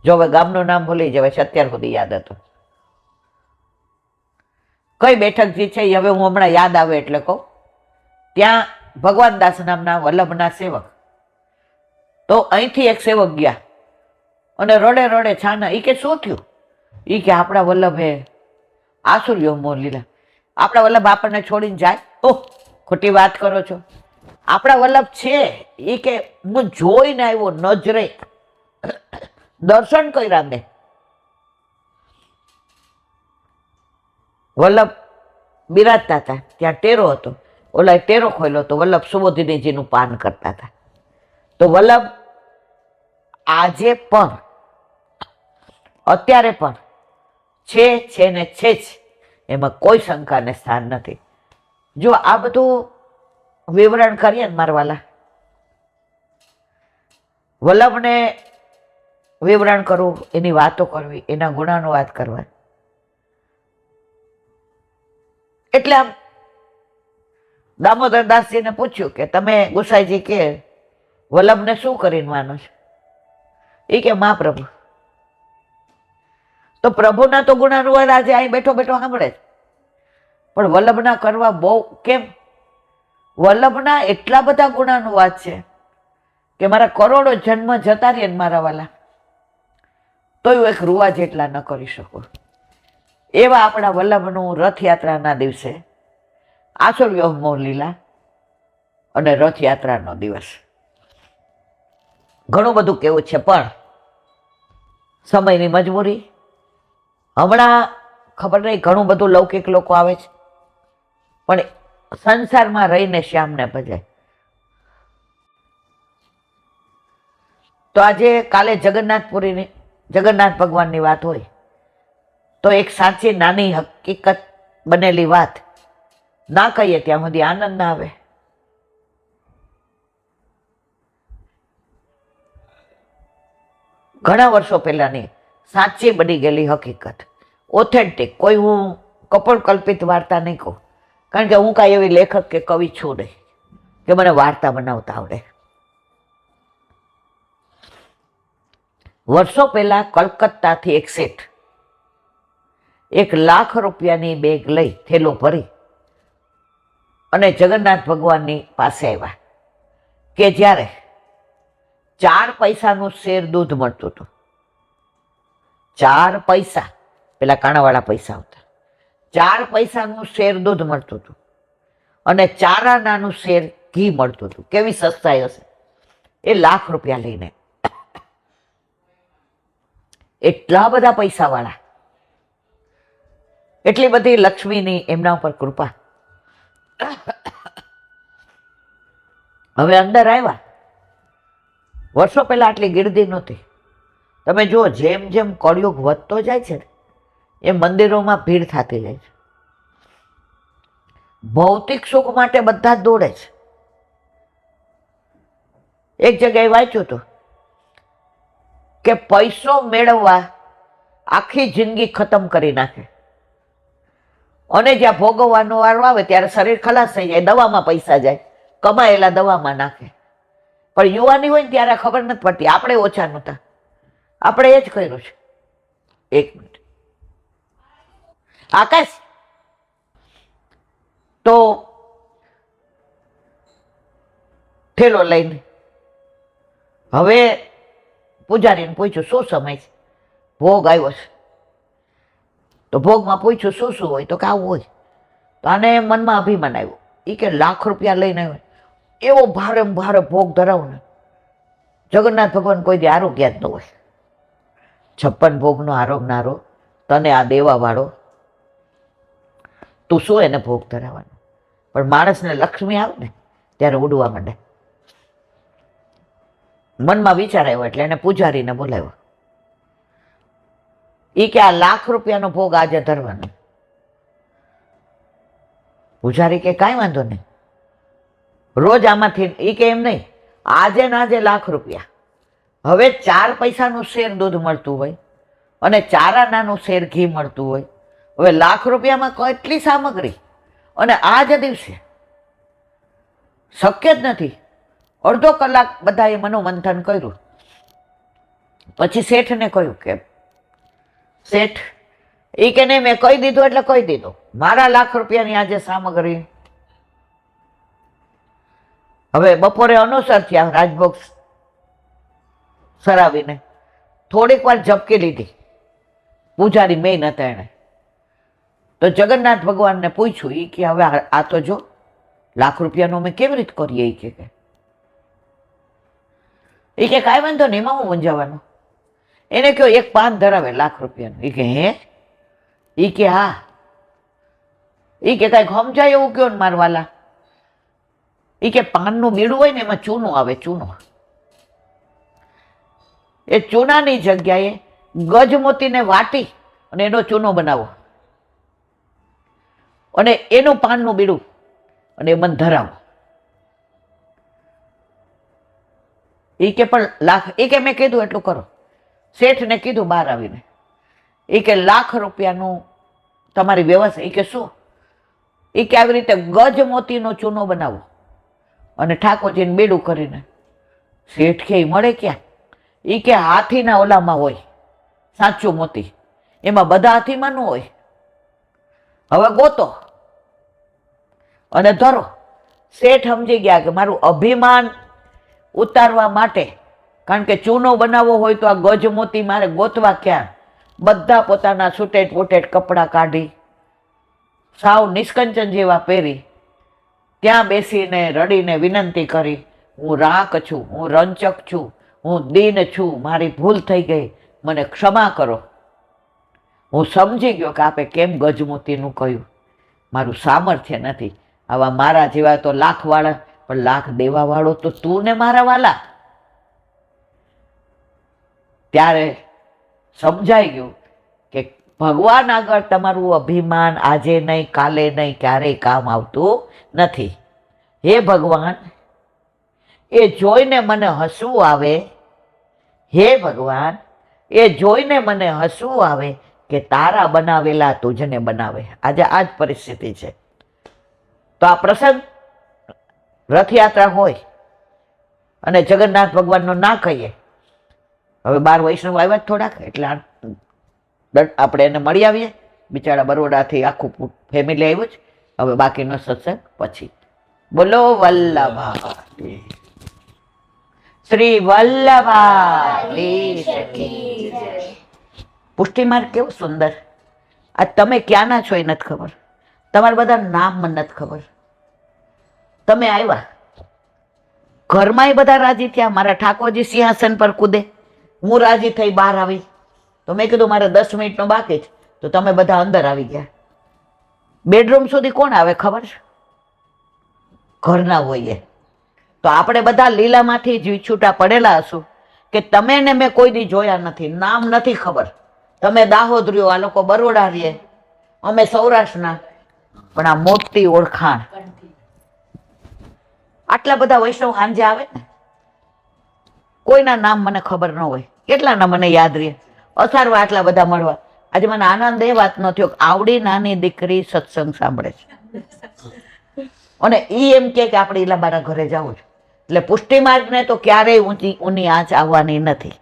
જો હવે ગામનું નામ ભૂલી જવાય છે, અત્યાર સુધી યાદ હતું, કઈ બેઠક જે છે એ હવે હું હમણાં યાદ આવે એટલે કહું. ત્યાં ભગવાન દાસ નામના વલ્લભના સેવક, તો અહીંથી એક સેવક ગયા અને રડે રડે છાના. એ કે શું થયું? એ કે આપણા વલ્લભે આસુર્યોગ મોહ લીલા. આપણા વલ્લભ આપણને છોડીને જાય? ઓહ, ખોટી વાત કરો છો. આપણા વલ્લભ છે. એ કે હું જોઈને આવ્યો, નજરે દર્શન કર્યા મેં. વલ્લભ બિરાજતા હતા, ત્યાં ટેરો હતો, ઓલા ટેરો ખોલ્યો તો વલ્લભ સુબોધિનીજીનું પાન કરતા હતા. તો વલ્લભ આજે પણ, અત્યારે પણ છે ને છે જ, એમાં કોઈ શંકાને સ્થાન નથી. જો આ બધું વિવરણ કરીએ ને મારા વાલા, વલ્લભને વિવરણ કરવું, એની વાતો કરવી, એના ગુણાનુવાદ કરવા, એટલે આમ દામોદરદાસજીને પૂછ્યું કે તમે ગુસાઈજી કે વલ્લભને શું કરીને માનો છો? એ કે મહાપ્રભુ. તો પ્રભુના તો ગુણાનુવાદ આજે અહીં બેઠો બેઠો સાંભળે જ, પણ વલ્લભના કરવા બહુ કેમ? વલ્લભના એટલા બધા ગુણાનુવાદ છે કે મારા કરોડો જન્મ જતા રહે ને મારા વાલા, તોય એક રૂવા જેટલા ન કરી શકો. એવા આપણા વલ્લભનું રથયાત્રાના દિવસે આસુર્યોગ મોહ લીલા અને રથયાત્રાનો દિવસ. ઘણું બધું કેવું છે, પણ સમયની મજબૂરી. હમણાં ખબર નહીં, ઘણું બધું લૌકિક લોકો આવે છે, પણ સંસારમાં રહીને શ્યામને ભજાય. તો આજે કાલે જગન્નાથ ભગવાનની વાત હોય તો એક સાચી નાની હકીકત બનેલી વાત ના કહીએ ત્યાં સુધી આનંદ ના આવે. ઘણા વર્ષો પહેલાની સાચી બની ગયેલી હકીકત, ઓથેન્ટિક. કોઈ હું કપોળકલ્પિત વાર્તા નહીં કહું, કારણ કે હું કાંઈ એવી લેખક કે કવિ છું નહીં કે મને વાર્તા બનાવતા આવડે. વર્ષો પહેલા કલકત્તાથી એક શેઠ 1 લાખ રૂપિયાની બેગ લઈ, થેલો ભરી અને જગન્નાથ ભગવાનની પાસે આવ્યા, કે જ્યારે 4 પૈસાનું શેર દૂધ મળતું હતું. 4 પૈસા, પેલા કાણાવાળા પૈસા હતા, 4 પૈસાનું શેર દૂધ મળતું હતું અને 4 આનાનું શેર ઘી મળતું હતું. કેવી સસ્તાઈ હશે! એ 1 લાખ રૂપિયા લઈને, એટલા બધા પૈસા વાળા, એટલી બધી લક્ષ્મીની એમના ઉપર કૃપા. હવે અંદર આવ્યા, વર્ષો પહેલા આટલી ગીર્દી નહોતી. તમે જુઓ, જેમ જેમ કળયુગ વધતો જાય છે ને, એ મંદિરોમાં ભીડ થતી જાય છે. ભૌતિક સુખ માટે બધા જ દોડે છે. એક જગ્યાએ વાંચ્યું હતું કે પૈસો મેળવવા આખી જિંદગી ખતમ કરી નાખે, અને જ્યાં ભોગવવાનો વારો આવે ત્યારે શરીર ખલાસ થઈ જાય, દવામાં પૈસા જાય, કમાયેલા દવામાં નાખે. પણ યુવાની હોય ને ત્યારે ખબર નથી પડતી. આપણે ઓછા નહોતા, આપણે એ જ કર્યું છે. 1 મિનિટ આકાશ, તો થેલો લઈને હવે પૂજારીને પૂછ્યું શું સમય છે? ભોગ આવ્યો છે. તો ભોગમાં પૂછ્યું શું શું હોય? તો કે આવું હોય. તો આને મનમાં અભિમાન આવ્યું. એ કે 1 લાખ રૂપિયા લઈને આવ્યો, એવો ભારે ભારે ભોગ ધરાવો ને, જગન્નાથ ભગવાન કોઈ દી આરોગ્ય જ ન હોય. 56 ભોગનો આરોગનારો, તને આ દેવા વાળો, તું શું એને ભોગ ધરાવવાનો? પણ માણસને લક્ષ્મી આવે ને ત્યારે ઉડવા માંડે. મનમાં વિચાર આવ્યો એટલે એને પૂજારીને બોલાવ્યો. એ કે આ ₹1,00,000 ભોગ આજે ધરવાનો. પૂજારી કે કાંઈ વાંધો નહીં, રોજ આમાંથી. એ કે એમ નહીં, આજે ને આજે ₹1,00,000. હવે 4 પૈસાનું શેર દૂધ મળતું હોય અને 4 આનાનું શેર ઘી મળતું હોય, હવે ₹1,00,000માં કેટલી સામગ્રી, અને આ જ દિવસે શક્ય જ નથી. અડધો કલાક બધાએ મનોમંથન કર્યું. પછી શેઠને કહ્યું કે શેઠ, એ કે નહીં, મેં કહી દીધું એટલે કહી દીધું, મારા ₹1,00,000ની આજે સામગ્રી. હવે બપોરે અનુસર થયા, રાજભોગ સરાવીને થોડીક વાર ઝપકી લીધી. પૂજારી મેં નતા એને. તો જગન્નાથ ભગવાનને પૂછ્યું. એ કે હવે આ તો જો ₹1,00,000 અમે કેવી રીતે કરીએ? એ કે કાંઈ વાંધો નહીં, એમાં હું મૂંઝાવાનું. એને કહ્યું એક પાન ધરાવે ₹1,00,000. એ કે હે? એ કે હા. એ કે કાંઈક સમજાય એવું કયો ને મારવાલા. એ કે પાનનું બીડું હોય ને એમાં ચૂનું આવે, ચૂનો. એ ચૂનાની જગ્યાએ ગજમોતીને વાટી અને એનો ચૂનો બનાવો, અને એનું પાનનું બીડું અને એ મને ધરાવો. એ કે પણ એ કે મેં કીધું એટલું કરો. શેઠને કીધું બહાર આવીને. એ કે ₹1,00,000 તમારી વ્યવસ્થા. એ કે શું? એ કે આવી રીતે ગજમોતીનો ચૂનો બનાવો અને ઠાકોરજીને બેડું કરીને. શેઠ કે મળે ક્યાં? એ કે હાથીના ઓલામાં હોય સાચું મોતી, એમાં બધા હાથીમાં ન હોય. હવે ગોતો અને ધરો. શેઠ સમજી ગયા કે મારું અભિમાન ઉતારવા માટે, કારણ કે ચૂનો બનાવવો હોય તો આ ગજમોતી મારે ગોતવા ક્યાં? બધા પોતાના છૂટેટ વૂટેટ કપડાં કાઢી, સાવ નિષ્કંચન જેવા પહેરી, ત્યાં બેસીને રડીને વિનંતી કરી, હું રાખ છું, હું રંચક છું, હું દીન છું, મારી ભૂલ થઈ ગઈ, મને ક્ષમા કરો. હું સમજી ગયો કે આપે કેમ ગજમોતીનું કહ્યું. મારું સામર્થ્ય નથી. આવા મારા જેવા તો લાખવાળા, પણ લાખ દેવાવાળો તો તું ને મારા વાલા. ત્યારે સમજાઈ ગયું કે ભગવાન આગળ તમારું અભિમાન આજે નહીં, કાલે નહીં, ક્યારેય કામ આવતું નથી. હે ભગવાન, એ જોઈને મને હસવું આવે. હે ભગવાન, એ જોઈને મને હસવું આવે કે તારા બનાવેલા તુજને બનાવે. આજે આ જ પરિસ્થિતિ છે. તો આ પ્રસંગ રથયાત્રા હોય અને જગન્નાથ ભગવાનનો ના કહીએ. હવે 12 વૈષ્ણવ આવ્યા થોડાક, એટલે આપણે એને મળી આવીએ. બિચારા બરોડાથી આખું ફેમિલી આવ્યું છે. હવે બાકીનો સત્સંગ પછી. બોલો વલ્લભા શ્રી વલ્લભા. પુષ્ટિ માર્ગ કેવું સુંદર. આ તમે ક્યાંના છો એ નથી ખબર, તમારા બધા નામ મને નથી ખબર. તમે આવ્યા, ઘરમાં બધા રાજી થયા. મારા ઠાકોરજી સિંહાસન પર કૂદે, હું રાજી થઈ બહાર આવી. તો મેં કીધું મારે 10 મિનિટનો બાકી છે, તો તમે બધા અંદર આવી ગયા. બેડરૂમ સુધી કોણ આવે ખબર છે? ઘરના હોઈએ. તો આપણે બધા લીલામાંથી જ છૂટા પડેલા હશું કે તમે ને મેં કોઈ દી જોયા નથી, નામ નથી ખબર. તમે દાહોદ રહ્યો, આ લોકો બરોડા રહીએ, અમે સૌરાષ્ટ્રના. પણ આ મોટી ઓળખાણ. આટલા બધા વૈષ્ણવ સાંજે આવે ને, કોઈના નામ મને ખબર ન હોય, કેટલાના મને યાદ રહે. અસારવા આટલા બધા મળવા. આજે મને આનંદ એ વાતનો થયો કે આવડી નાની દીકરી સત્સંગ સાંભળે છે, અને એ એમ કે આપણે ઈલાબાના ઘરે જવું છે. એટલે પુષ્ટિ માર્ગને તો ક્યારેય ઊની આંચ આવવાની નથી.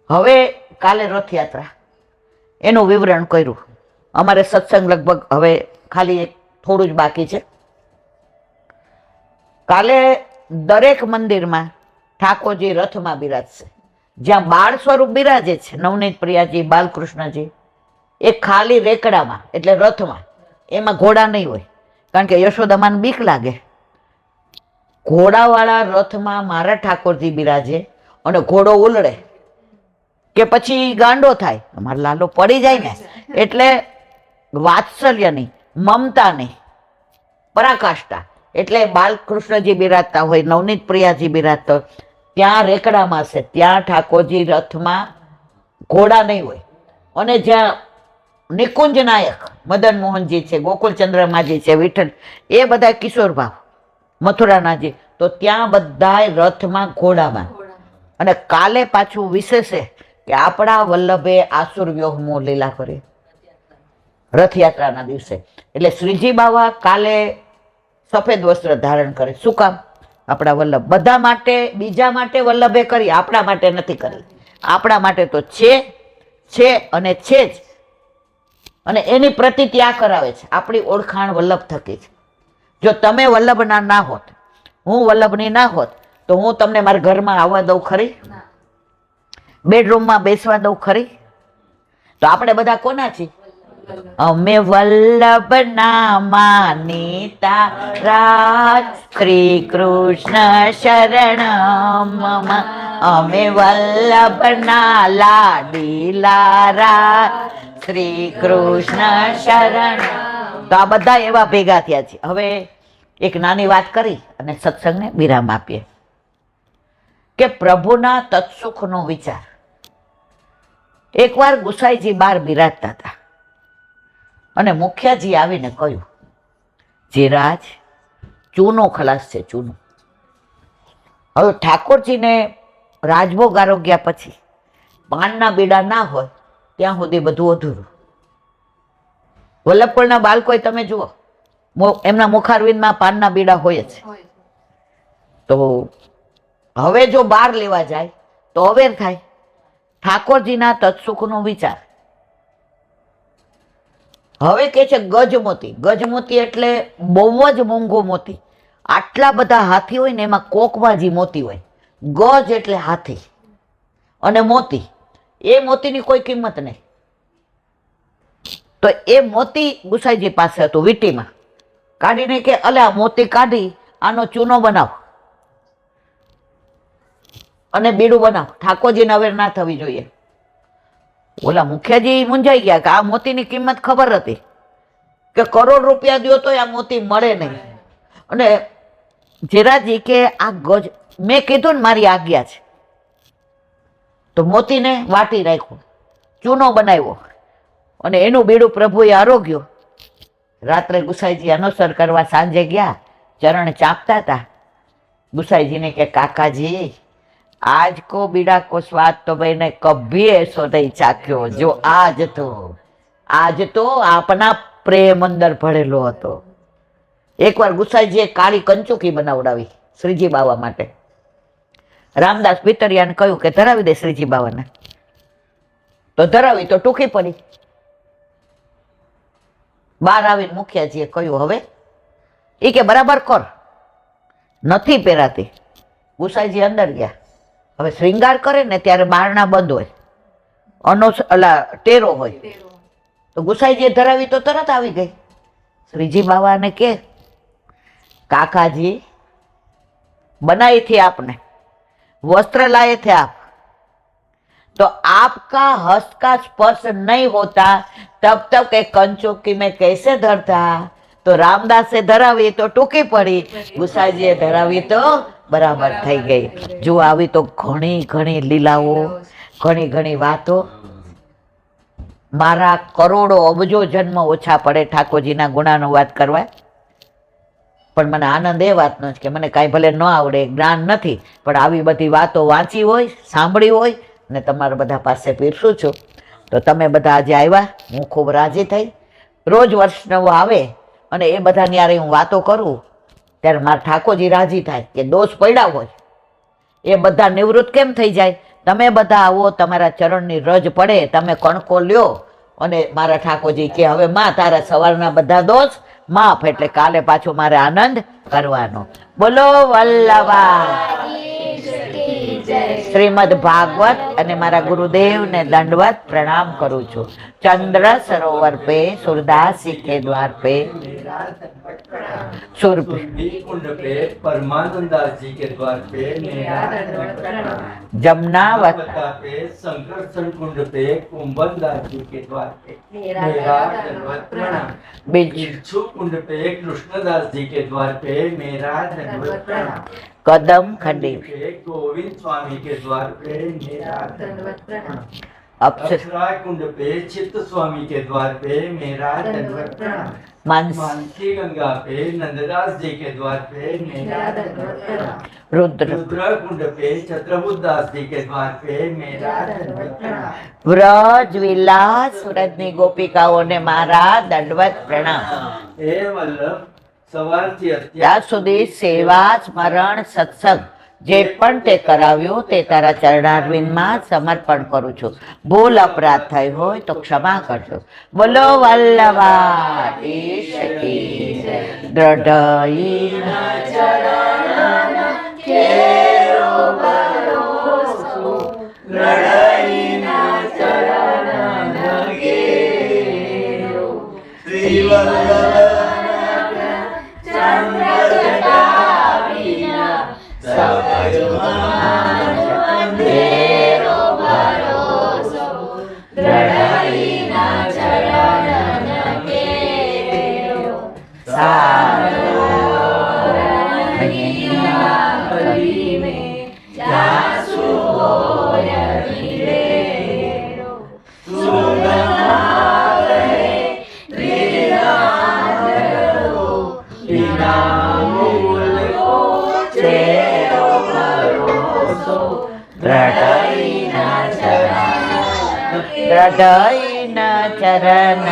હવે કાલે રથયાત્રા, એનું વિવરણ કર્યું. અમારે સત્સંગ લગભગ હવે ખાલી થોડું જ બાકી છે. કાલે દરેક મંદિરમાં ઠાકોરજી રથમાં બિરાજશે. જ્યાં બાળ સ્વરૂપ બિરાજે છે નવનીત પ્રિયાજી, બાલકૃષ્ણજી, એ ખાલી રેકડામાં એટલે રથમાં. એમાં ઘોડા નહીં હોય, કારણ કે યશોદામાને બીક લાગે. ઘોડાવાળા રથમાં મારા ઠાકોરજી બિરાજે અને ઘોડો ઉલડે કે પછી ગાંડો થાય, અમારો લાલો પડી જાય ને. એટલે વાત્સલ્યની, મમતાની પરાકાષ્ઠા. એટલે બાલકૃષ્ણજી બિરાજતા હોય, નવનીત પ્રિયાજી બિરાજતા હોય, ત્યાં રેકડામાં છે. ત્યાં ઠાકોરજી રથમાં ઘોડા નહીં હોય, અને જ્યાં નિકુંજ નાયક મદન મોહનજી છે, ગોકુળચંદ્રમાજી છે, વિઠ્ઠલ, એ બધા કિશોર ભાવ મથુરાનાજી, તો ત્યાં બધાય રથમાં ઘોડામાં. અને કાલે પાછું વિશેષ છે કે આપણા વલ્લભે આસુર વ્યોમો લીલા કરી રથયાત્રાના દિવસે. એટલે શ્રીજી બાવા કાલે સફેદ વસ્ત્ર ધારણ કરે. શું કામ? આપણા વલ્લભ. બધા માટે, બીજા માટે વલ્લભે કરી, આપણા માટે નથી કરી. આપણા માટે તો છે અને છે જ, અને એની પ્રતીતિ આ કરાવે છે. આપણી ઓળખાણ વલ્લભ થકી છે. જો તમે વલ્લભના ના હોત, હું વલ્લભની ના હોત, તો હું તમને મારા ઘરમાં આવવા દઉં ખરી? બેડરૂમમાં બેસવા દઉં ખરી? તો આપણે બધા કોના છીએ? અમે વલ્લભના માનીતા રાજ, શ્રી કૃષ્ણ શરણ મમ. અમે વલ્લભના લાડીલા રાજ, શ્રી કૃષ્ણ શરણ. તો આ બધા એવા ભેગા થયા છે. હવે એક નાની વાત કરી અને સત્સંગને વિરામ આપીએ કે પ્રભુના તત્સુખનો વિચાર. એકવાર ગુસાઈજી બહાર બિરાજતા હતા અને મુખિયાજી આવીને કહ્યું, જીરાજ, ચૂનો ખલાસ છે, ચૂનો. હવે ઠાકોરજીને રાજભોગ આરોગ્યા પછી પાનના બીડા ના હોય ત્યાં સુધી બધું અધૂરું. વલ્લભકુળના બાળકોય તમે જુઓ, એમના મુખારવિંદમાં પાનના બીડા હોય જ. તો હવે જો બહાર લેવા જાય તો અવેર થાય. ઠાકોરજીના તત્સુખનો વિચાર. હવે કે છે ગજમોતી. ગજમોતી એટલે બહુ જ મોંઘો મોતી. આટલા બધા હાથી હોય ને એમાં કોકમાં જે મોતી હોય. ગજ એટલે હાથી અને મોતી, એ મોતીની કોઈ કિંમત નહીં. તો એ મોતી ગુસાઈજી પાસે હતું, વીટીમાં કાઢીને કે અલ્યા મોતી કાઢી આનો ચૂનો બનાવ અને બીડું બનાવ. ઠાકોરજીને અવેર ના થવી જોઈએ. ઓલા મુખિયાજી મૂંઝાઈ ગયા કે આ મોતીની કિંમત ખબર હતી કે કરોડ રૂપિયા દો તો આ મોતી મળે નહીં. અને જીરાજી કે આ ગજ, મેં કીધું ને મારી આજ્ઞા છે. તો મોતીને વાટી રાખ્યો, ચૂનો બનાવ્યો અને એનું બીડું પ્રભુએ આરોગ્યું. રાત્રે ગુસાઈજી અનુસર કરવા સાંજે ગયા, ચરણ ચાપતા હતા. ગુસાઈજીને કે કાકાજી, आज को बीड़ा को स्वाद तो मैंने कभी ऐसो नहीं चाख्यो जो आज तो આપના પ્રેમ અંદર ભરેલો હતો. એકવાર ગુસાઈજીએ કાળી કંચુકી બનાવડાવી શ્રીજી બાવા માટે. રામદાસ ભીતરિયાને કહ્યું કે ધરાવી દે શ્રીજી બાવાને. તો ધરાવી તો ટૂંકી પડી. બહાર આવીને મુખિયાજીએ કહ્યું હવે એ કે બરાબર કર, નથી પહેરાતી. ગુસાઈજી અંદર ગયા. હવે શ્રૃંગાર કરે ને ત્યારે બારણા બંધ હોય, ટેરો હોય. તો ગુસાઈજીએ ધરાવી તો તરત આવી ગઈ. શ્રીજી બાવાને કે કાકાજી बनाई थी आपने, वस्त्र लाए थे आप, तो आपका हस्त का स्पर्श नहीं होता तब तक एक कंचुकी में कैसे धरता? तो रामदास से धरावी तो टूकी पड़ी, गुसाईजीए धरावी तो बराबर थई गई. जो आवी तो घणी घणी लीलाओ, घणी घणी वातो. मारा करोड़ो अबजो जन्म ओछा पड़े ठाकोरजीना गुणानो वात करवा, पण मने आनंद ए वातनो के मने काई भले न आवडे, ज्ञान नथी, पण आवी बधी वातो वांची होय, सांभळी होय ने तमारा बधा पासे पीरसुं छुं. तो तमे बधा आज आव्या, हूँ खूब राजी थई. रोज वर्ष नवो आवे अने ए बधानी हारे हूँ वातो करूं त्यारे मारा ठाकोरजी राजी थाय के दोष पड्या होय ए बधा निवृत्त केम थई जाय. तमे बधा आवो, तमारा चरणनी रज पड़े, तमे कणको ल्यो अने मारा ठाकोरजी के हवे मां तारा सवाરના બધા દોષ માફ, એટલે કાલે પાછો મારે આનંદ કરવાનો. બોલો વલ્લભા શ્રીમદ ભાગવત. અને મારા ગુરુદેવને દંડવત પ્રણામ કરું છું. ચંદ્ર સરોવર पे सूरदासी के द्वार पे कुंड पे परमानंदास जी के द्वार पे जमुनावत पे संकर्षण कुंड पे कुंभनदास जी के द्वार पे मेरा दंडवत प्रणाम. बिच्छू कुंड पे कृष्णदास जी के द्वार पे मेरा दंडवत प्रणाम. कदम खंडी पे गोविंद स्वामी के द्वार पे मेरा दंडवत प्रणाम. अप्सरा अप्सरा कुंड पे चित्त स्वामी के द्वार पे मेरा दंडवत प्रणाम। मानस मानसी गंगा पे नंददास जी के द्वार पे मेरा दंडवत प्रणाम। रुद्र रुद्र कुंड पे छत्रबुद्ध दास जी के द्वार पे मेरा दंडवत प्रणाम। વ્રજ વિલાસ સુરતની ગોપિકાઓને મારા દંડવત પ્રણામ. हे वल्लभ સવારથી અત્યાર ત્યાં સુધી સેવા સ્મરણ સત્સંગ જે પણ તે કરાવ્યું તે તારા ચરણારવિંદમાં સમર્પણ કરું છું. ભૂલ અપરાધ થઈ હોય તો ક્ષમા કરજો. બોલો વલ્લભાધીશ કી જય. દ્રઢઈના ચરણના કેરો ભરોસો, દ્રઢઈના ચરણના કેરો. શ્રી વલ્લભ ચંદ્રજટાવિના સબજમાં તેરો ભરોસો, દ્રઢઈના ચરણના કેરો. સારણીના ગલી મેં જાસુ હોય નીરેરો. સુગંધાલય ત્રિનાથરો, વિનામૂલ્યો તેરો ભરોસો, દ્રઢઈના ચરણ, દ્રઢઈના ચરણ,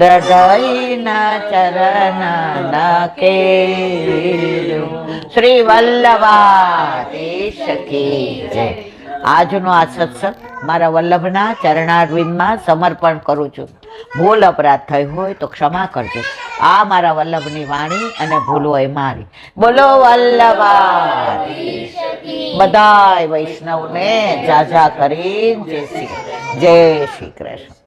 દ્રઢઈના ચરણ કેરો. શ્રી વલ્લભાધીશ કી જય. આજનો આ સત્સંગ મારા વલ્લભના ચરણારવિંદમાં સમર્પણ કરું છું. ભૂલ અપરાધ થઈ હોય તો ક્ષમા કરજો. આ મારા વલ્લભની વાણી અને ભૂલ હોય મારી. બોલો વલ્લભાધીશ. બધાય વૈષ્ણવને જાજા કરીને જય શ્રી કૃષ્ણ.